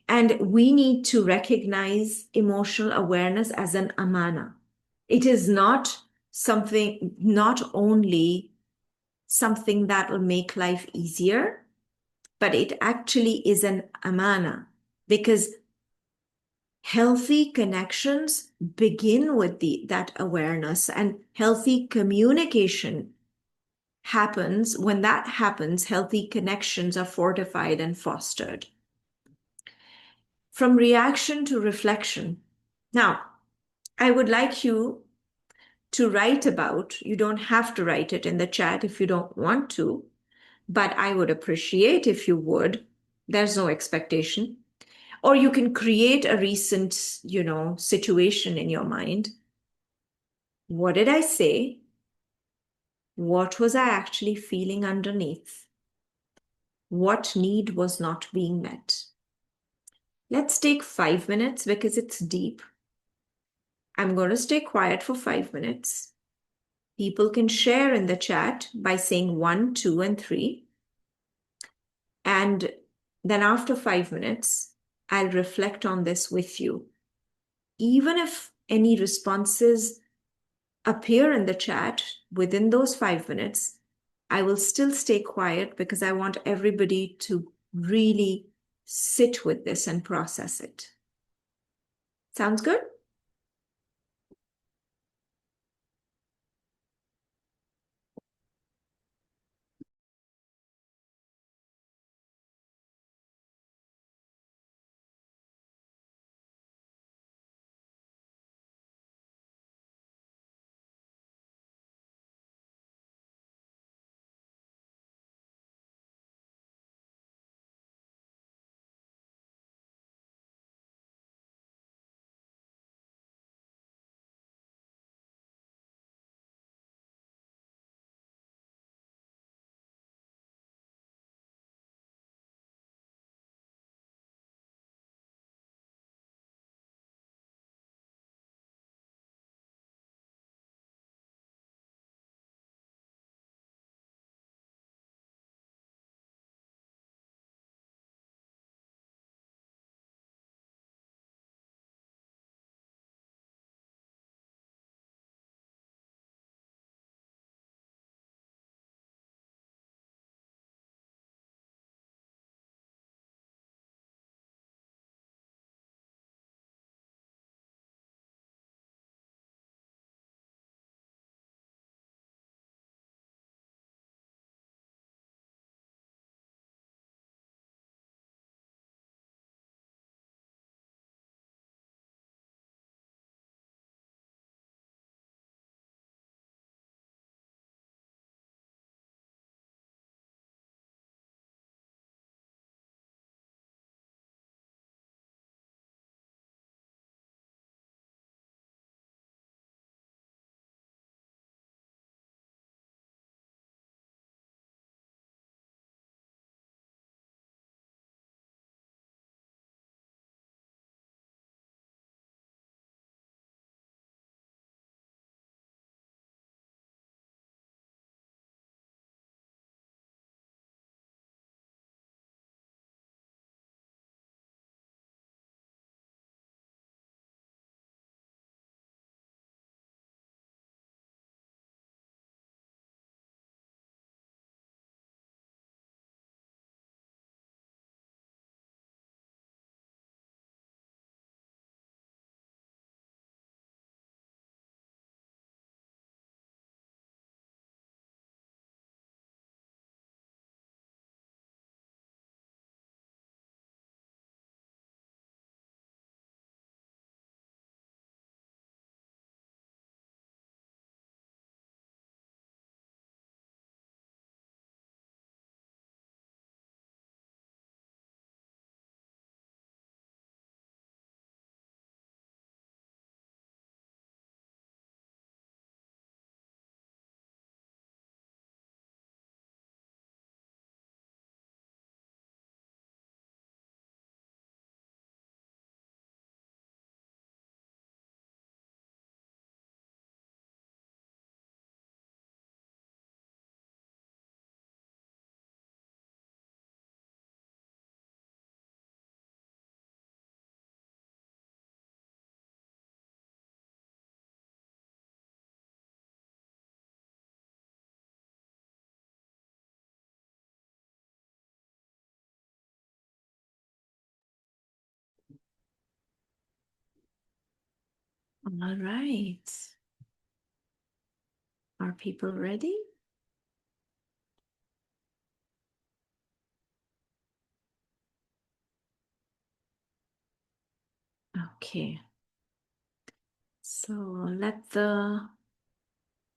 And we need to recognize emotional awareness as an amana. It is not something, not only something that will make life easier, but it actually is an amana because healthy connections begin with that awareness, and healthy communication happens. When that happens, healthy connections are fortified and fostered. From reaction to reflection. Now, I would like you to write about, you don't have to write it in the chat if you don't want to, but I would appreciate if you would. There's no expectation. Or you can create a recent, situation in your mind. What did I say? What was I actually feeling underneath? What need was not being met? Let's take 5 minutes because it's deep. I'm going to stay quiet for 5 minutes. People can share in the chat by saying 1, 2, and 3. And then after 5 minutes, I'll reflect on this with you. Even if any responses appear in the chat within those 5 minutes, I will still stay quiet because I want everybody to really sit with this and process it. Sounds good? All right. Are people ready? Okay. So let the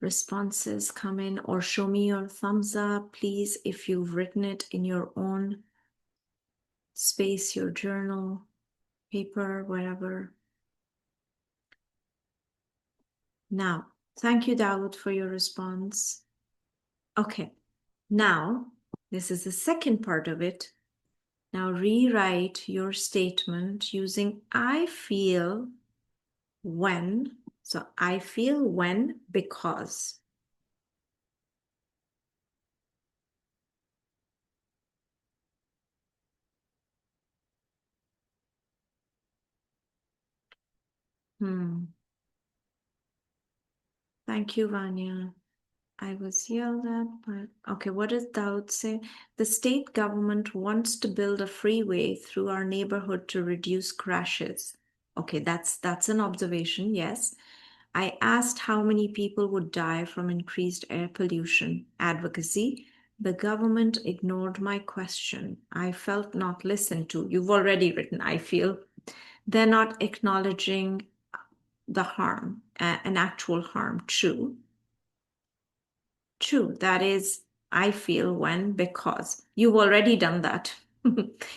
responses come in, or show me your thumbs up, please, if you've written it in your own space, your journal, paper, whatever. Now, thank you, Dawood, for your response. Okay. Now, this is the second part of it. Now rewrite your statement using I feel when. So I feel when because. Thank you, Vanya. I was yelled at, but okay, what does Daud say? The state government wants to build a freeway through our neighborhood to reduce crashes. Okay, that's an observation, yes. I asked how many people would die from increased air pollution. Advocacy. The government ignored my question. I felt not listened to. You've already written, I feel. They're not acknowledging the harm, an actual harm. True. True. That is, I feel when, because. You've already done that.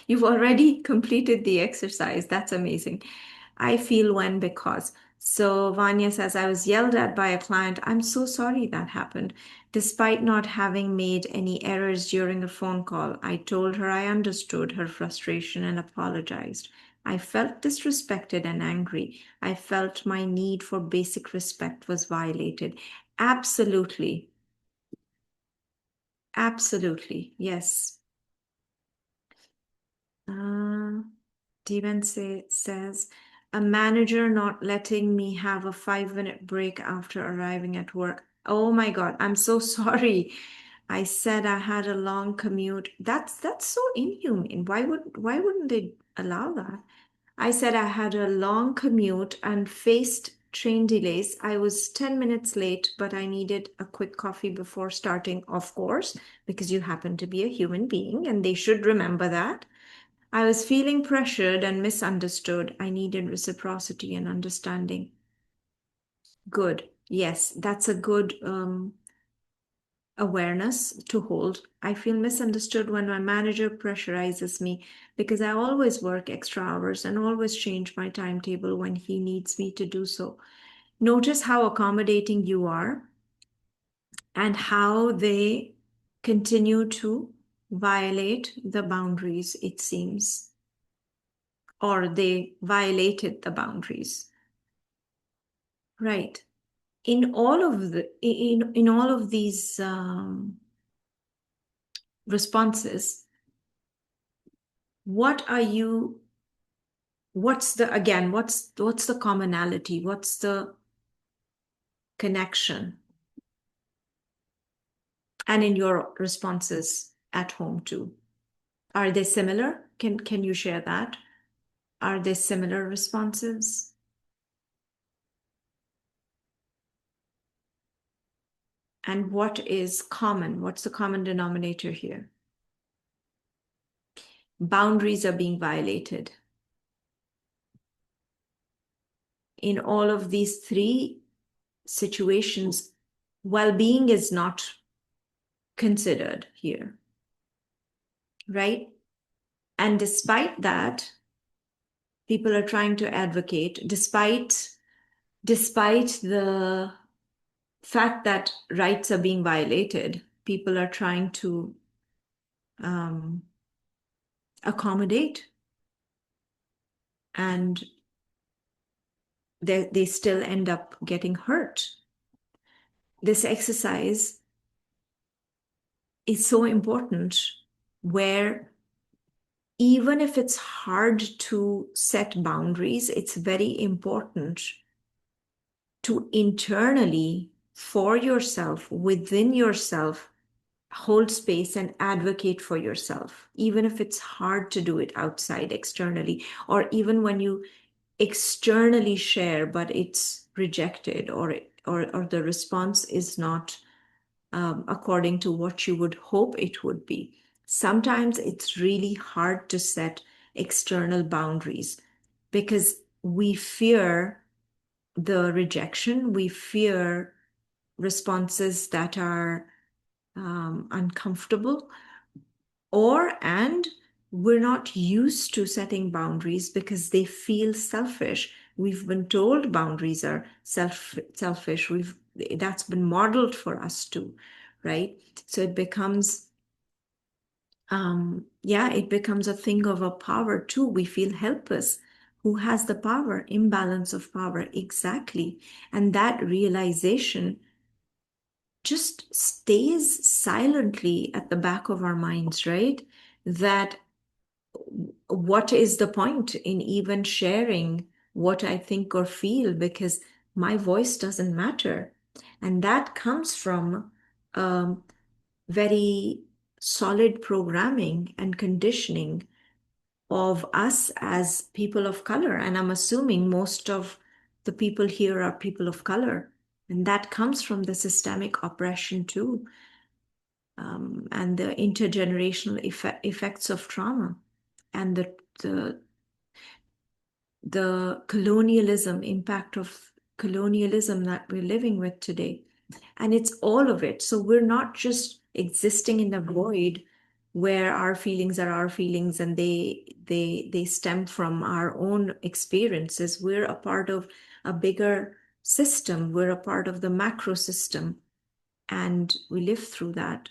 You've already completed the exercise. That's amazing. I feel when, because. So Vanya says, I was yelled at by a client. I'm so sorry that happened. Despite not having made any errors during a phone call, I told her I understood her frustration and apologized. I felt disrespected and angry. I felt my need for basic respect was violated. Absolutely. Absolutely. Yes. Uh, says, a manager not letting me have a 5-minute break after arriving at work. Oh my God, I'm so sorry. I said I had a long commute. That's so inhumane. Why wouldn't they allow that? I said I had a long commute and faced train delays. I was 10 minutes late, but I needed a quick coffee before starting, of course, because you happen to be a human being and they should remember that. I was feeling pressured and misunderstood. I needed reciprocity and understanding. Good. Yes, that's a good awareness to hold. I feel misunderstood when my manager pressurizes me because I always work extra hours and always change my timetable when he needs me to do so. Notice how accommodating you are and how they continue to violate the boundaries, it seems, or they violated the boundaries. Right. In all of these responses, what are you what's the again what's the commonality, what's the connection, and in your responses at home too, are they similar? Can you share that? Are they similar responses? And what is common? What's the common denominator here? Boundaries are being violated in all of these three situations. Well-being is not considered here, right? And despite that, people are trying to advocate, despite the fact that rights are being violated, people are trying to um, accommodate, and they still end up getting hurt. This exercise is so important, where even if it's hard to set boundaries, it's very important to internally, for yourself, within yourself, hold space and advocate for yourself, even if it's hard to do it outside externally, or even when you externally share, but it's rejected, or the response is not according to what you would hope it would be. Sometimes it's really hard to set external boundaries because we fear the rejection, we fear responses that are uncomfortable, and we're not used to setting boundaries because they feel selfish. We've been told boundaries are selfish. That's been modeled for us too, right? So it becomes it becomes a thing of a power too. We feel helpless. Who has the power? Imbalance of power, exactly. And that realization just stays silently at the back of our minds, right? That what is the point in even sharing what I think or feel, because my voice doesn't matter. And that comes from very solid programming and conditioning of us as people of color. And I'm assuming most of the people here are people of color. And that comes from the systemic oppression too, and the intergenerational effects of trauma, and the colonialism impact of colonialism that we're living with today. And it's all of it. So we're not just existing in the void where our feelings are our feelings and they stem from our own experiences. We're a part of a bigger system. We're a part of the macro system, and we live through that.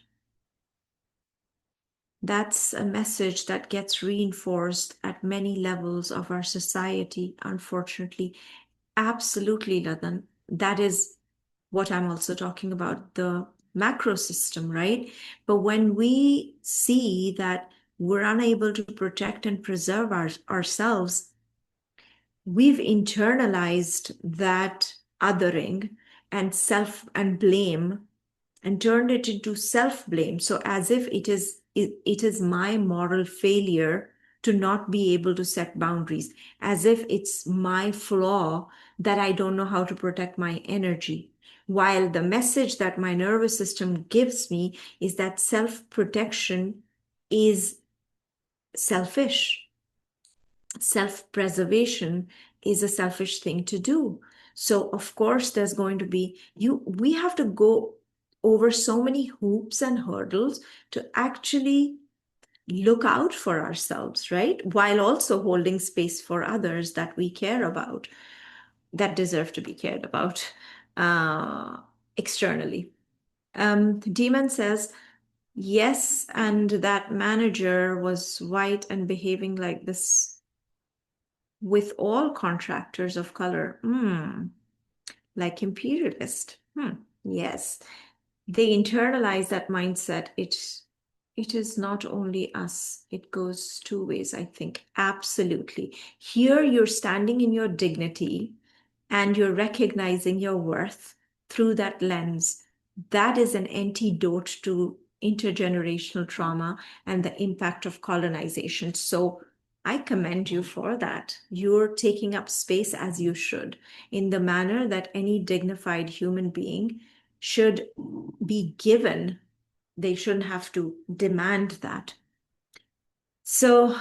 That's a message that gets reinforced at many levels of our society, unfortunately. Absolutely, Ladan. That is what I'm also talking about, the macro system, right? But when we see that we're unable to protect and preserve ourselves, we've internalized that othering and self and blame and turned it into self-blame. So as if it is my moral failure to not be able to set boundaries, as if it's my flaw that I don't know how to protect my energy. While the message that my nervous system gives me is that self-protection is selfish. Self-preservation is a selfish thing to do. So of course there's going to be we have to go over so many hoops and hurdles to actually look out for ourselves, right? While also holding space for others that we care about, that deserve to be cared about externally. Demon says, yes, and that manager was white and behaving like this with all contractors of color. Like imperialist. Yes. They internalize that mindset. It is not only us. It goes two ways, I think. Absolutely. Here you're standing in your dignity and you're recognizing your worth through that lens. That is an antidote to intergenerational trauma and the impact of colonization. So I commend you for that. You're taking up space as you should, in the manner that any dignified human being should be given. They shouldn't have to demand that. So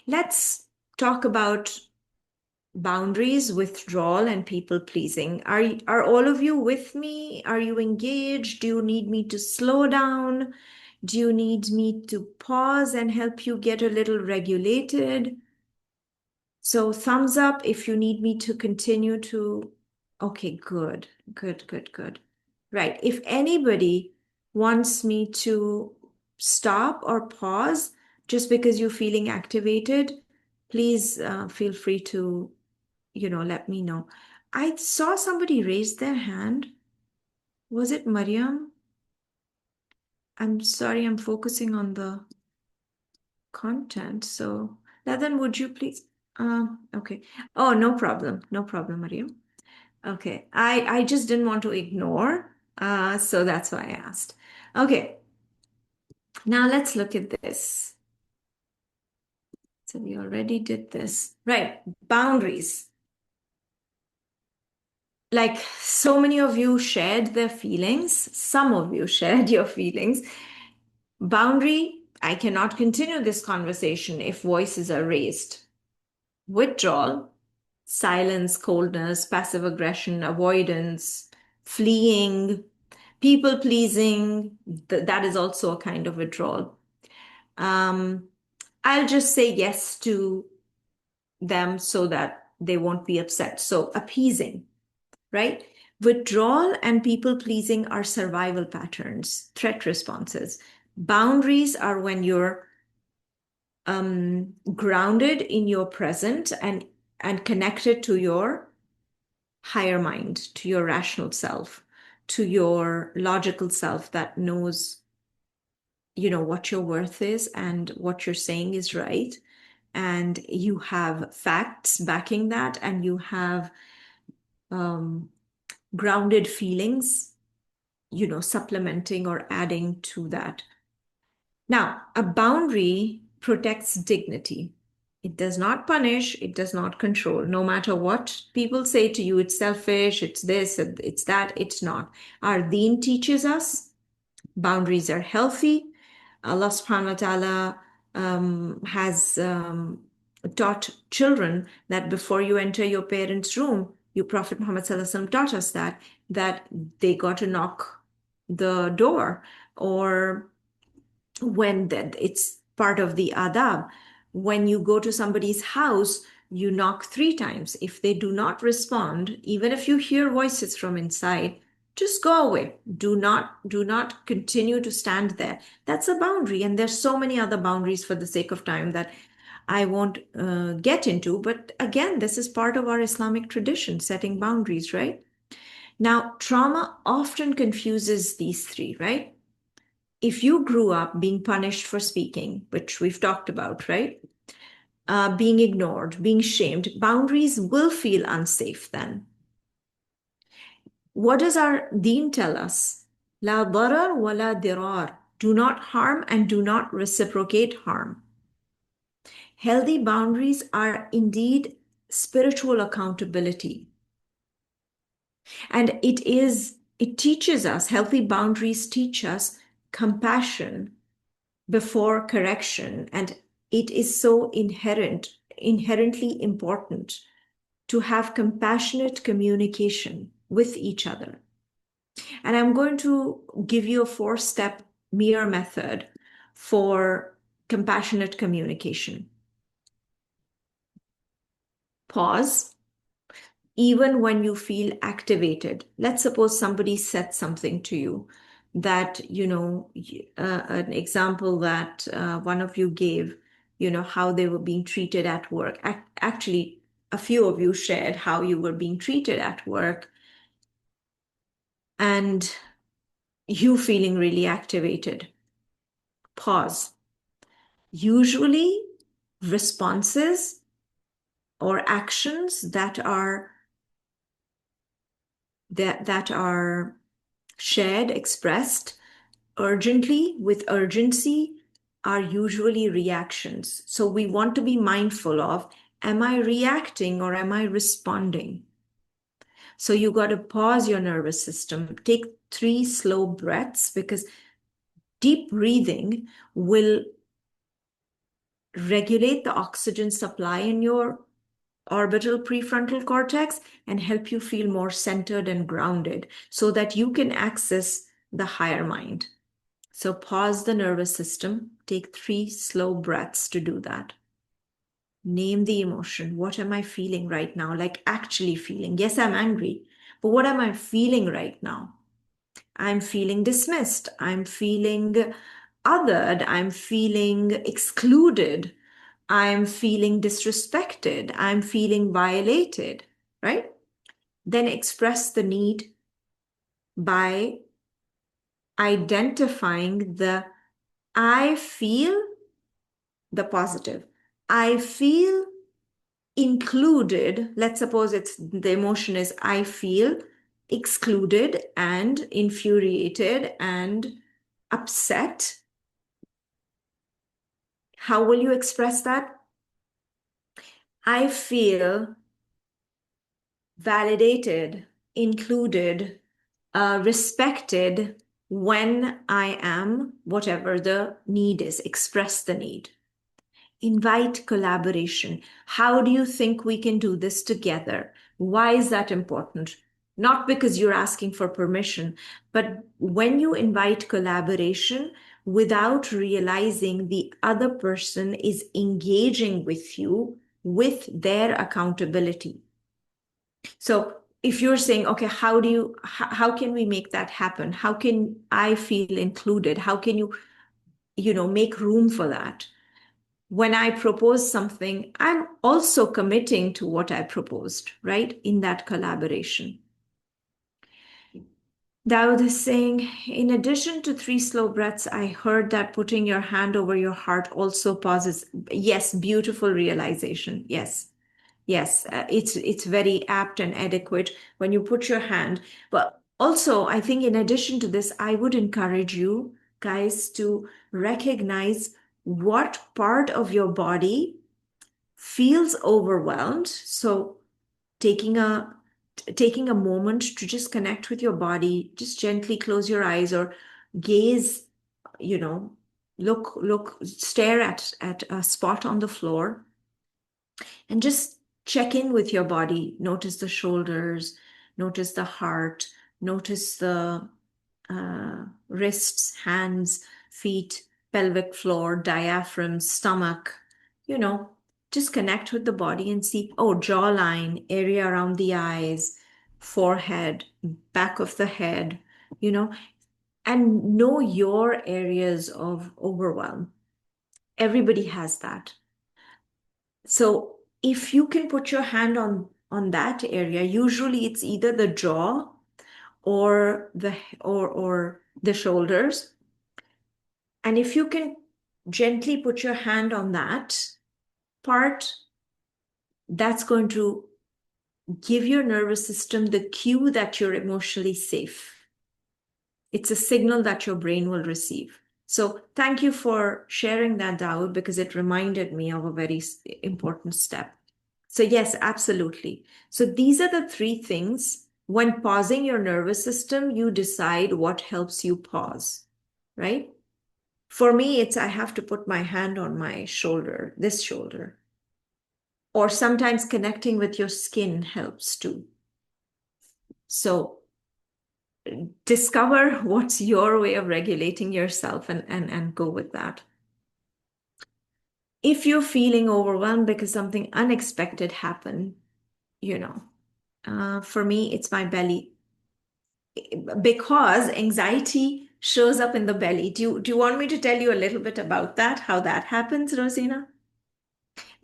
let's talk about boundaries, withdrawal, and people pleasing. Are all of you with me? Are you engaged? Do you need me to slow down? Do you need me to pause and help you get a little regulated? So thumbs up if you need me to continue to. Okay, good, good, good, good. Right. If anybody wants me to stop or pause just because you're feeling activated, please feel free to let me know. I saw somebody raise their hand. Was it Mariam? I'm sorry, I'm focusing on the content. So, Ladan, would you please? Okay. Oh, no problem. No problem, Mariam. Okay. I just didn't want to ignore. So that's why I asked. Okay. Now let's look at this. So we already did this. Right. Boundaries. Like so many of you shared their feelings. Some of you shared your feelings. Boundary, I cannot continue this conversation if voices are raised. Withdrawal, silence, coldness, passive aggression, avoidance, fleeing, people pleasing, that is also a kind of withdrawal. I'll just say yes to them so that they won't be upset. So appeasing, right? Withdrawal and people pleasing are survival patterns, threat responses. Boundaries are when you're grounded in your present and connected to your higher mind, to your rational self, to your logical self that knows, what your worth is and what you're saying is right. And you have facts backing that, and you have grounded feelings, supplementing or adding to that. Now, a boundary protects dignity. It does not punish, it does not control. No matter what people say to you, it's selfish, it's this, it's that, it's not. Our deen teaches us boundaries are healthy. Allah subhanahu wa ta'ala has taught children that before you enter your parents' room, Prophet Muhammad sallallahu alaihi wasallam taught us that they got to knock the door, or when that it's part of the adab. When you go to somebody's house, you knock 3 times. If they do not respond, even if you hear voices from inside, just go away. Do not continue to stand there. That's a boundary, and there's so many other boundaries for the sake of time that I won't get into. But again, this is part of our Islamic tradition, setting boundaries, right? Now, trauma often confuses these three, right? If you grew up being punished for speaking, which we've talked about, right? Being ignored, being shamed, boundaries will feel unsafe then. What does our deen tell us? La darar wa la dirar. Do not harm and do not reciprocate harm. Healthy boundaries are indeed spiritual accountability. And it teaches us, healthy boundaries teach us compassion before correction. And it is so inherently important to have compassionate communication with each other. And I'm going to give you a 4-step mirror method for compassionate communication. Pause. Even when you feel activated, let's suppose somebody said something to you that, an example that one of you gave, how they were being treated at work. Actually, a few of you shared how you were being treated at work, and you feeling really activated. Pause. Usually, responses or actions that are shared, expressed urgently with urgency are usually reactions. So we want to be mindful of, am I reacting or am I responding? So you got to pause your nervous system, take 3 slow breaths, because deep breathing will regulate the oxygen supply in your orbital prefrontal cortex and help you feel more centered and grounded so that you can access the higher mind. So pause the nervous system, take 3 slow breaths to do that. Name the emotion. What am I feeling right now? Like actually feeling. Yes, I'm angry, but what am I feeling right now? I'm feeling dismissed. I'm feeling othered. I'm feeling excluded. I'm feeling disrespected. I'm feeling violated, right? Then express the need by identifying the I feel, the positive. I feel included. Let's suppose the emotion is I feel excluded and infuriated and upset. How will you express that? I feel validated, included, respected when I am whatever the need is, express the need. Invite collaboration. How do you think we can do this together? Why is that important? Not because you're asking for permission, but when you invite collaboration without realizing the other person is engaging with you with their accountability. So if you're saying, okay, how can we make that happen? How can I feel included? How can you make room for that? When I propose something, I'm also committing to what I proposed, right? In that collaboration. Daud is saying, in addition to 3 slow breaths, I heard that putting your hand over your heart also pauses. Yes, beautiful realization. Yes. Yes, it's very apt and adequate when you put your hand. But also, I think in addition to this, I would encourage you guys to recognize what part of your body feels overwhelmed. So taking a taking a moment to just connect with your body, just gently close your eyes or gaze, you know, stare at a spot on the floor and just check in with your body. Notice the shoulders, notice the heart, notice the wrists, hands, feet, pelvic floor, diaphragm, stomach. You know, just connect with the body and see, oh, jawline, area around the eyes, forehead, back of the head, you know, and know your areas of overwhelm. Everybody has that. So if you can put your hand on that area, usually it's either the jaw or the shoulders. And if you can gently put your hand on that part, that's going to give your nervous system the cue that you're emotionally safe. It's a signal that your brain will receive. So thank you for sharing that, Daud, because it reminded me of a very important step. So yes, absolutely. So these are the 3 things. When pausing your nervous system, you decide what helps you pause, right? For me, it's I have to put my hand on my shoulder, this shoulder. Or sometimes connecting with your skin helps too. So discover what's your way of regulating yourself and go with that. If you're feeling overwhelmed because something unexpected happened, for me, it's my belly because anxiety shows up in the belly. Do you want me to tell you a little bit about that, how that happens, Rosina?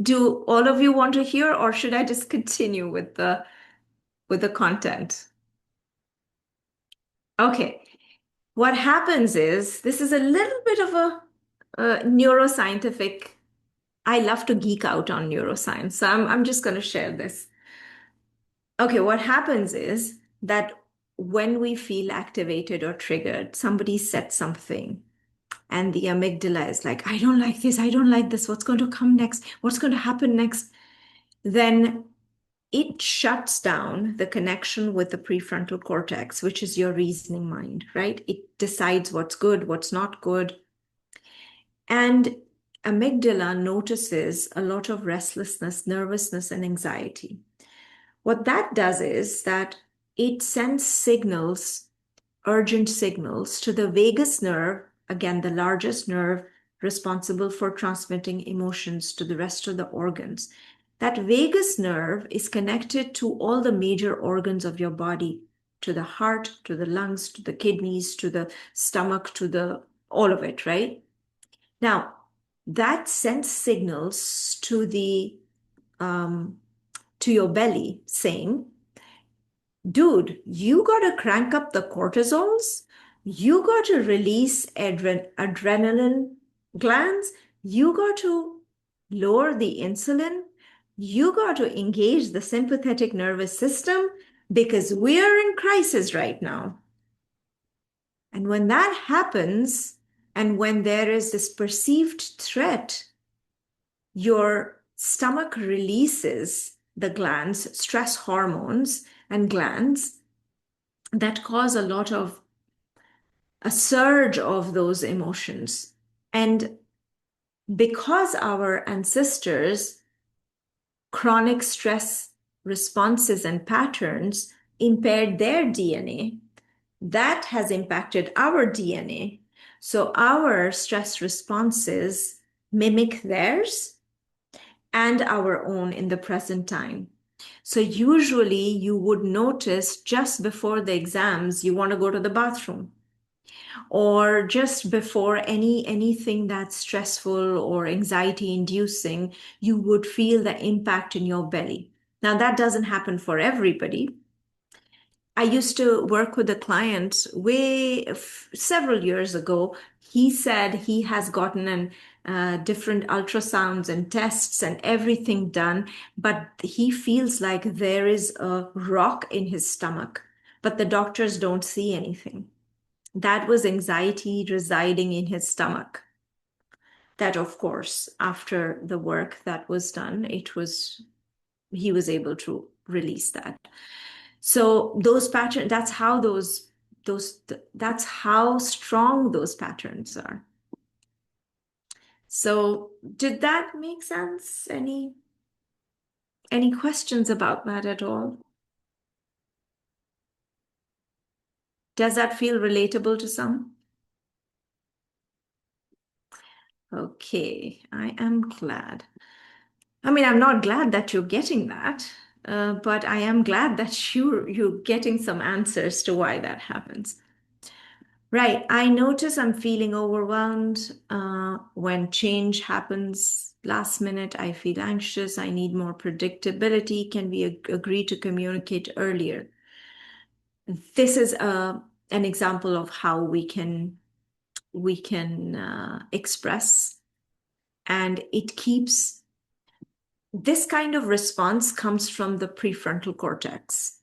Do all of you want to hear, or should I just continue with the content? Okay. What happens is this is a little bit of a neuroscientific. I love to geek out on neuroscience, so I'm just going to share this. Okay, what happens is that when we feel activated or triggered, somebody said something, and the amygdala is like, I don't like this, I don't like this, what's going to come next? What's going to happen next? Then it shuts down the connection with the prefrontal cortex, which is your reasoning mind, right? It decides what's good, what's not good. And amygdala notices a lot of restlessness, nervousness, and anxiety. What that does is that it sends signals, urgent signals, to the vagus nerve, again, the largest nerve responsible for transmitting emotions to the rest of the organs. That vagus nerve is connected to all the major organs of your body, to the heart, to the lungs, to the kidneys, to the stomach, all of it, right? Now, that sends signals to your belly saying, dude, you got to crank up the cortisols. You got to release adrenaline glands. You got to lower the insulin. You got to engage the sympathetic nervous system because we are in crisis right now. And when that happens, and when there is this perceived threat, your stomach releases the glands, stress hormones and glands that cause a surge of those emotions. And because our ancestors' chronic stress responses and patterns impaired their DNA, that has impacted our DNA. So our stress responses mimic theirs and our own in the present time. So usually you would notice just before the exams, you want to go to the bathroom, or just before anything that's stressful or anxiety inducing, you would feel the impact in your belly. Now that doesn't happen for everybody. I used to work with a client several years ago. He said he has gotten different ultrasounds and tests and everything done, but he feels like there is a rock in his stomach, but the doctors don't see anything. That was anxiety residing in his stomach. That, of course, after the work that was done, he was able to release that. So those patterns, that's how strong those patterns are. So did that make sense? Any questions about that at all? Does that feel relatable to some? Okay, I am glad. I mean, I'm not glad that you're getting that, but I am glad that you're getting some answers to why that happens. Right. I notice I'm feeling overwhelmed when change happens last minute. I feel anxious. I need more predictability. Can we agree to communicate earlier? This is an example of how we can express, and it keeps this kind of response comes from the prefrontal cortex.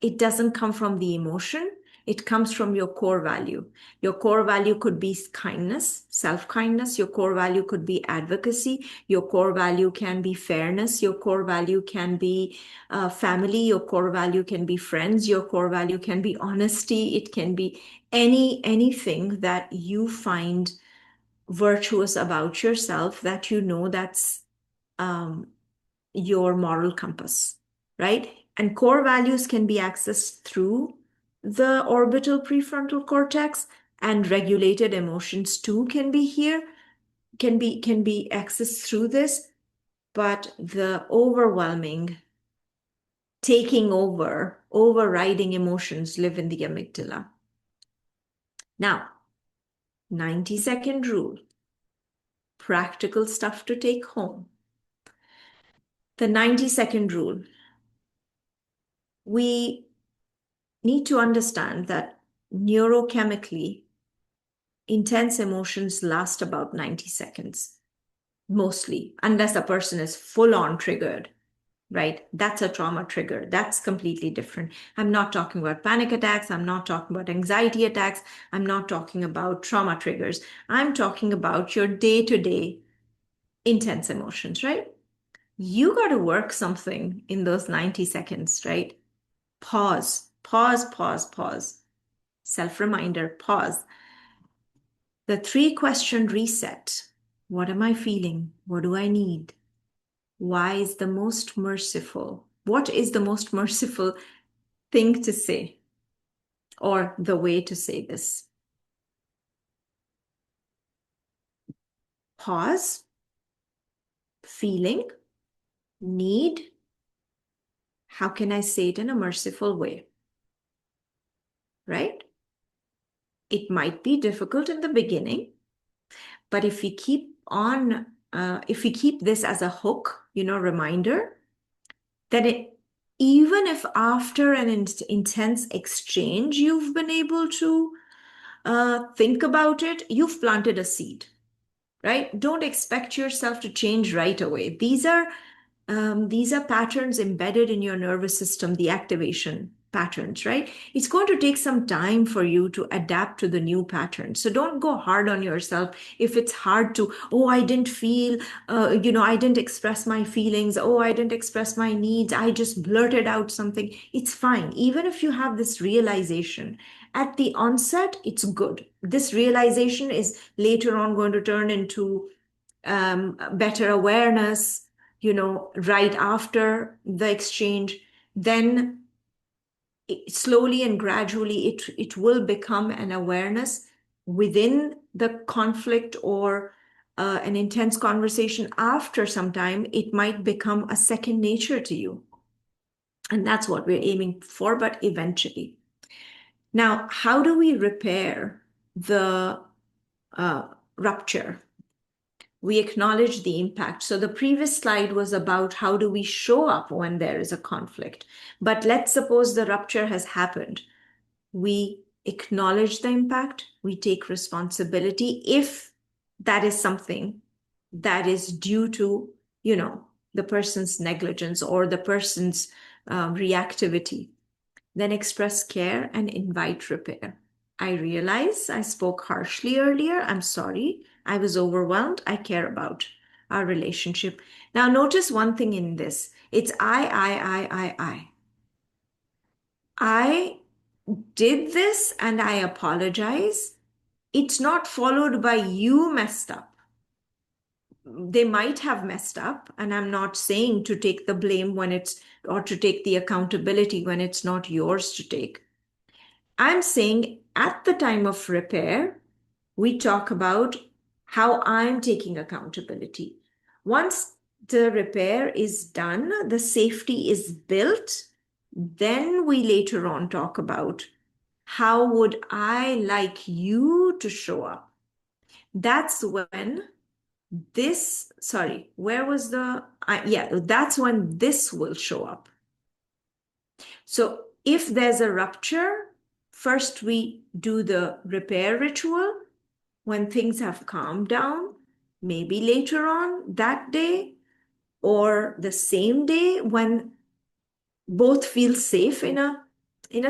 It doesn't come from the emotion. It comes from your core value. Your core value could be kindness, self-kindness. Your core value could be advocacy. Your core value can be fairness. Your core value can be family. Your core value can be friends. Your core value can be honesty. It can be anything that you find virtuous about yourself, that you know that's um, your moral compass, right? And core values can be accessed through the orbital prefrontal cortex, and regulated emotions too can be here, can be accessed through this, but the overwhelming, taking over, overriding emotions live in the amygdala. Now, 90-second rule, practical stuff to take home. The 90-second rule. We need to understand that neurochemically, intense emotions last about 90 seconds, mostly, unless a person is full on triggered, right? That's a trauma trigger. That's completely different. I'm not talking about panic attacks. I'm not talking about anxiety attacks. I'm not talking about trauma triggers. I'm talking about your day-to-day intense emotions, right? You got to work something in those 90 seconds, right? Pause, pause, pause, pause. Self-reminder, pause. The 3-question reset. What am I feeling? What do I need? Why is the most merciful? What is the most merciful thing to say, or the way to say this? Pause, feeling, need. How can I say it in a merciful way? Right? It might be difficult in the beginning, but if we keep this as a hook, reminder, that even if after an intense exchange you've been able to think about it, you've planted a seed, right? Don't expect yourself to change right away. These are patterns embedded in your nervous system, the activation. patterns, right? It's going to take some time for you to adapt to the new pattern. So don't go hard on yourself if it's hard to, oh, I didn't feel, I didn't express my feelings. Oh, I didn't express my needs. I just blurted out something. It's fine. Even if you have this realization at the onset, it's good. This realization is later on going to turn into better awareness, right after the exchange. Then slowly and gradually it will become an awareness within the conflict or an intense conversation. After some time it might become a second nature to you, and that's what we're aiming for, but eventually. Now, how do we repair the uh, rupture? We acknowledge the impact. So the previous slide was about how do we show up when there is a conflict. But let's suppose the rupture has happened. We acknowledge the impact, we take responsibility if that is something that is due to, the person's negligence or the person's reactivity. Then express care and invite repair. I realize I spoke harshly earlier. I'm sorry. I was overwhelmed. I care about our relationship. Now, notice one thing in this. It's I. I did this and I apologize. It's not followed by you messed up. They might have messed up, and I'm not saying to take the blame when it's, or to take the accountability when it's not yours to take. I'm saying at the time of repair, we talk about how I'm taking accountability. Once the repair is done, the safety is built, then we later on talk about how would I like you to show up. That's when that's when this will show up. So if there's a rupture, first we do the repair ritual. When things have calmed down, maybe later on that day or the same day when both feel safe in a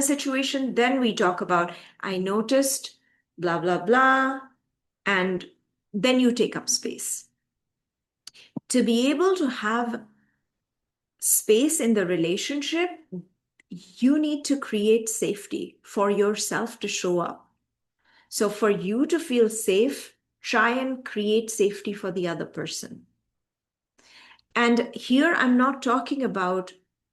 situation, then we talk about, I noticed, blah, blah, blah, and then you take up space. To be able to have space in the relationship, you need to create safety for yourself to show up. So for you to feel safe, try and create safety for the other person. And here I'm not talking about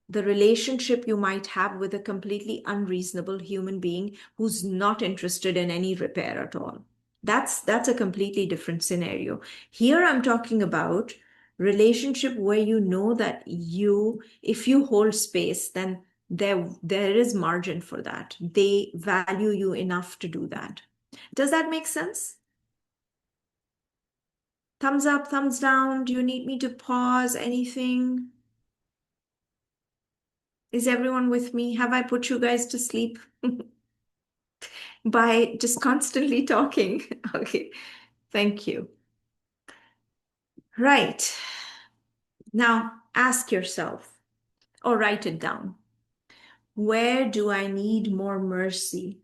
the relationship you might have with a completely unreasonable human being who's not interested in any repair at all. That's a completely different scenario. Here I'm talking about relationship where you know that if you hold space, then there is margin for that. They value you enough to do that. Does that make sense? Thumbs up, thumbs down. Do you need me to pause anything? Is everyone with me? Have I put you guys to sleep by just constantly talking? Okay, thank you. Right. Now ask yourself or write it down. Where do I need more mercy?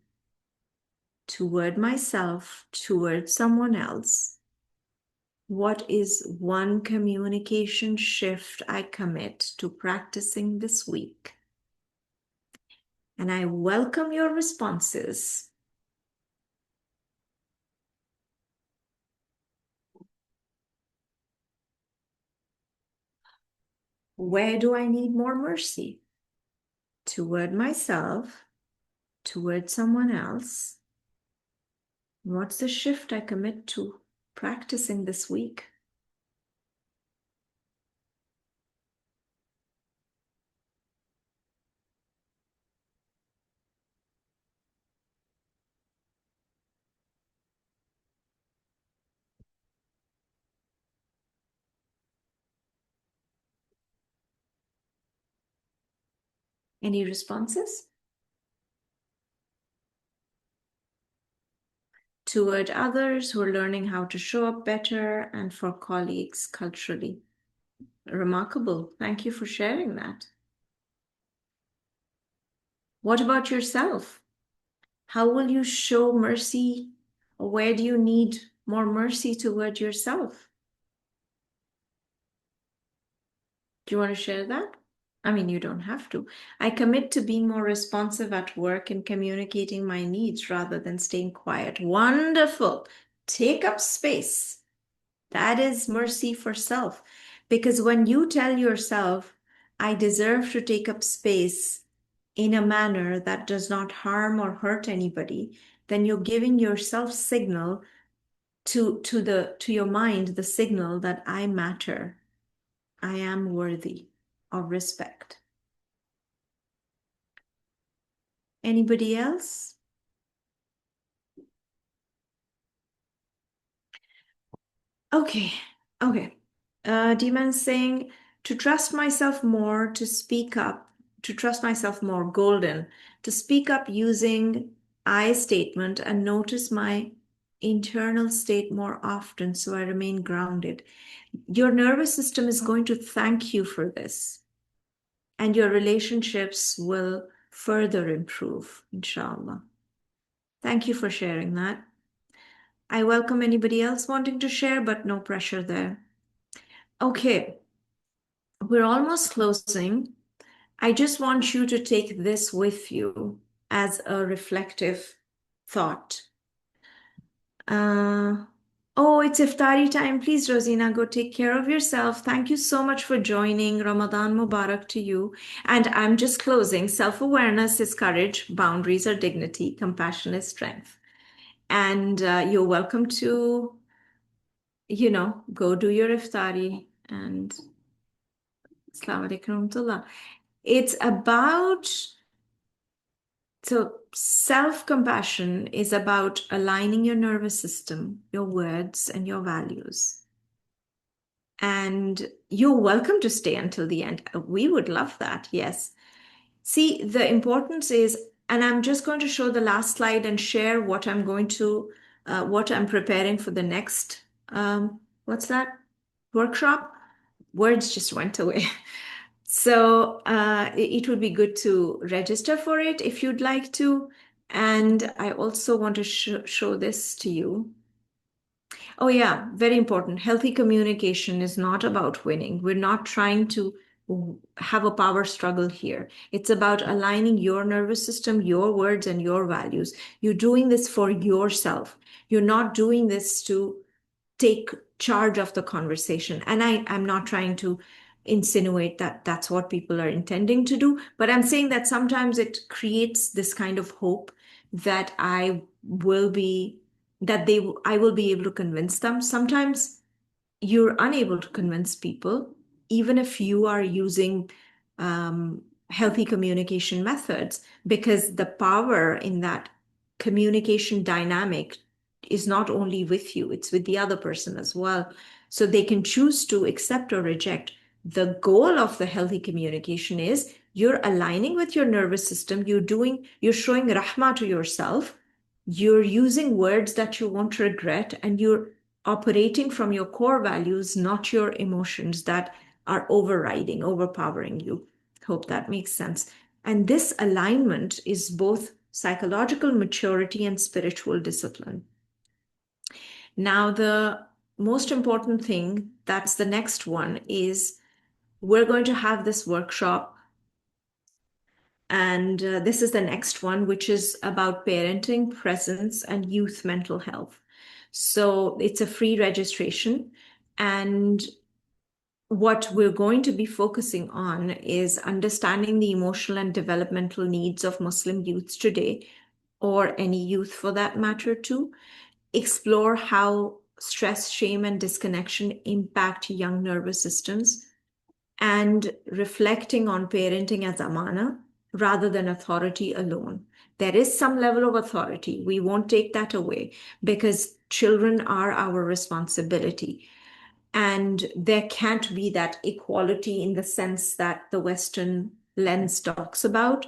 Toward myself, toward someone else? What is one communication shift I commit to practicing this week? And I welcome your responses. Where do I need more mercy? Toward myself, toward someone else? What's the shift I commit to practicing this week? Any responses? Toward others who are learning how to show up better, and for colleagues culturally. Remarkable. Thank you for sharing that. What about yourself? How will you show mercy? Or where do you need more mercy toward yourself? Do you want to share that? I mean, you don't have to. I commit to being more responsive at work and communicating my needs rather than staying quiet. Wonderful. Take up space. That is mercy for self. Because when you tell yourself, I deserve to take up space in a manner that does not harm or hurt anybody, then you're giving yourself signal to your mind the signal that I matter. I am worthy of respect. Anybody else? Okay, okay. Demon saying to trust myself more, to speak up, to trust myself more, golden, to speak up using I statement and notice my internal state more often so I remain grounded. Your nervous system is going to thank you for this, and your relationships will further improve, inshallah. Thank you for sharing that. I welcome anybody else wanting to share, but no pressure there. Okay, we're almost closing. I just want you to take this with you as a reflective thought. Uh, oh, it's iftari time. Please, Rosina, go take care of yourself. Thank you so much for joining. Ramadan Mubarak to you. And I'm just closing. Self-awareness is courage, boundaries are dignity, compassion is strength. And you're welcome to, go do your iftari and Assalamu alaikum warahmatullah. It's about, so self-compassion is about aligning your nervous system, your words, and your values. And you're welcome to stay until the end. We would love that, yes. See, the importance is, and I'm just going to show the last slide and share what what I'm preparing for the next, what's that? Workshop? Words just went away. So it would be good to register for it if you'd like to. And I also want to show this to you. Oh, yeah, very important. Healthy communication is not about winning. We're not trying to have a power struggle here. It's about aligning your nervous system, your words, and your values. You're doing this for yourself. You're not doing this to take charge of the conversation. And I'm not trying to insinuate that that's what people are intending to do, but I'm saying that sometimes it creates this kind of hope that I will be able to convince them. Sometimes you're unable to convince people, even if you are using healthy communication methods, because the power in that communication dynamic is not only with you, it's with the other person as well. So they can choose to accept or reject. The goal of the healthy communication is you're aligning with your nervous system, you're showing rahmah to yourself, you're using words that you won't regret, and you're operating from your core values, not your emotions that are overpowering you. Hope that makes sense. And this alignment is both psychological maturity and spiritual discipline. Now, the most important thing, that's the next one, is we're going to have this workshop. And this is the next one, which is about parenting, presence, and youth mental health. So it's a free registration. And what we're going to be focusing on is understanding the emotional and developmental needs of Muslim youths today, or any youth for that matter too. Explore how stress, shame, and disconnection impact young nervous systems, and reflecting on parenting as amana rather than authority alone. There is some level of authority. We won't take that away because children are our responsibility. And there can't be that equality in the sense that the Western lens talks about.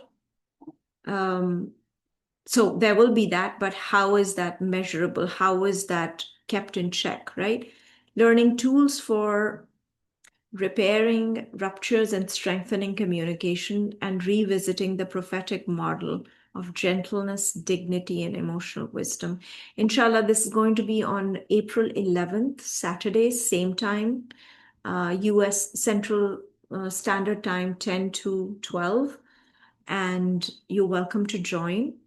So there will be that, but how is that measurable? How is that kept in check, right? Learning tools for repairing ruptures and strengthening communication, and revisiting the prophetic model of gentleness, dignity, and emotional wisdom. Inshallah, this is going to be on April 11th, Saturday, same time, US Central Standard Time, 10 to 12. And you're welcome to join.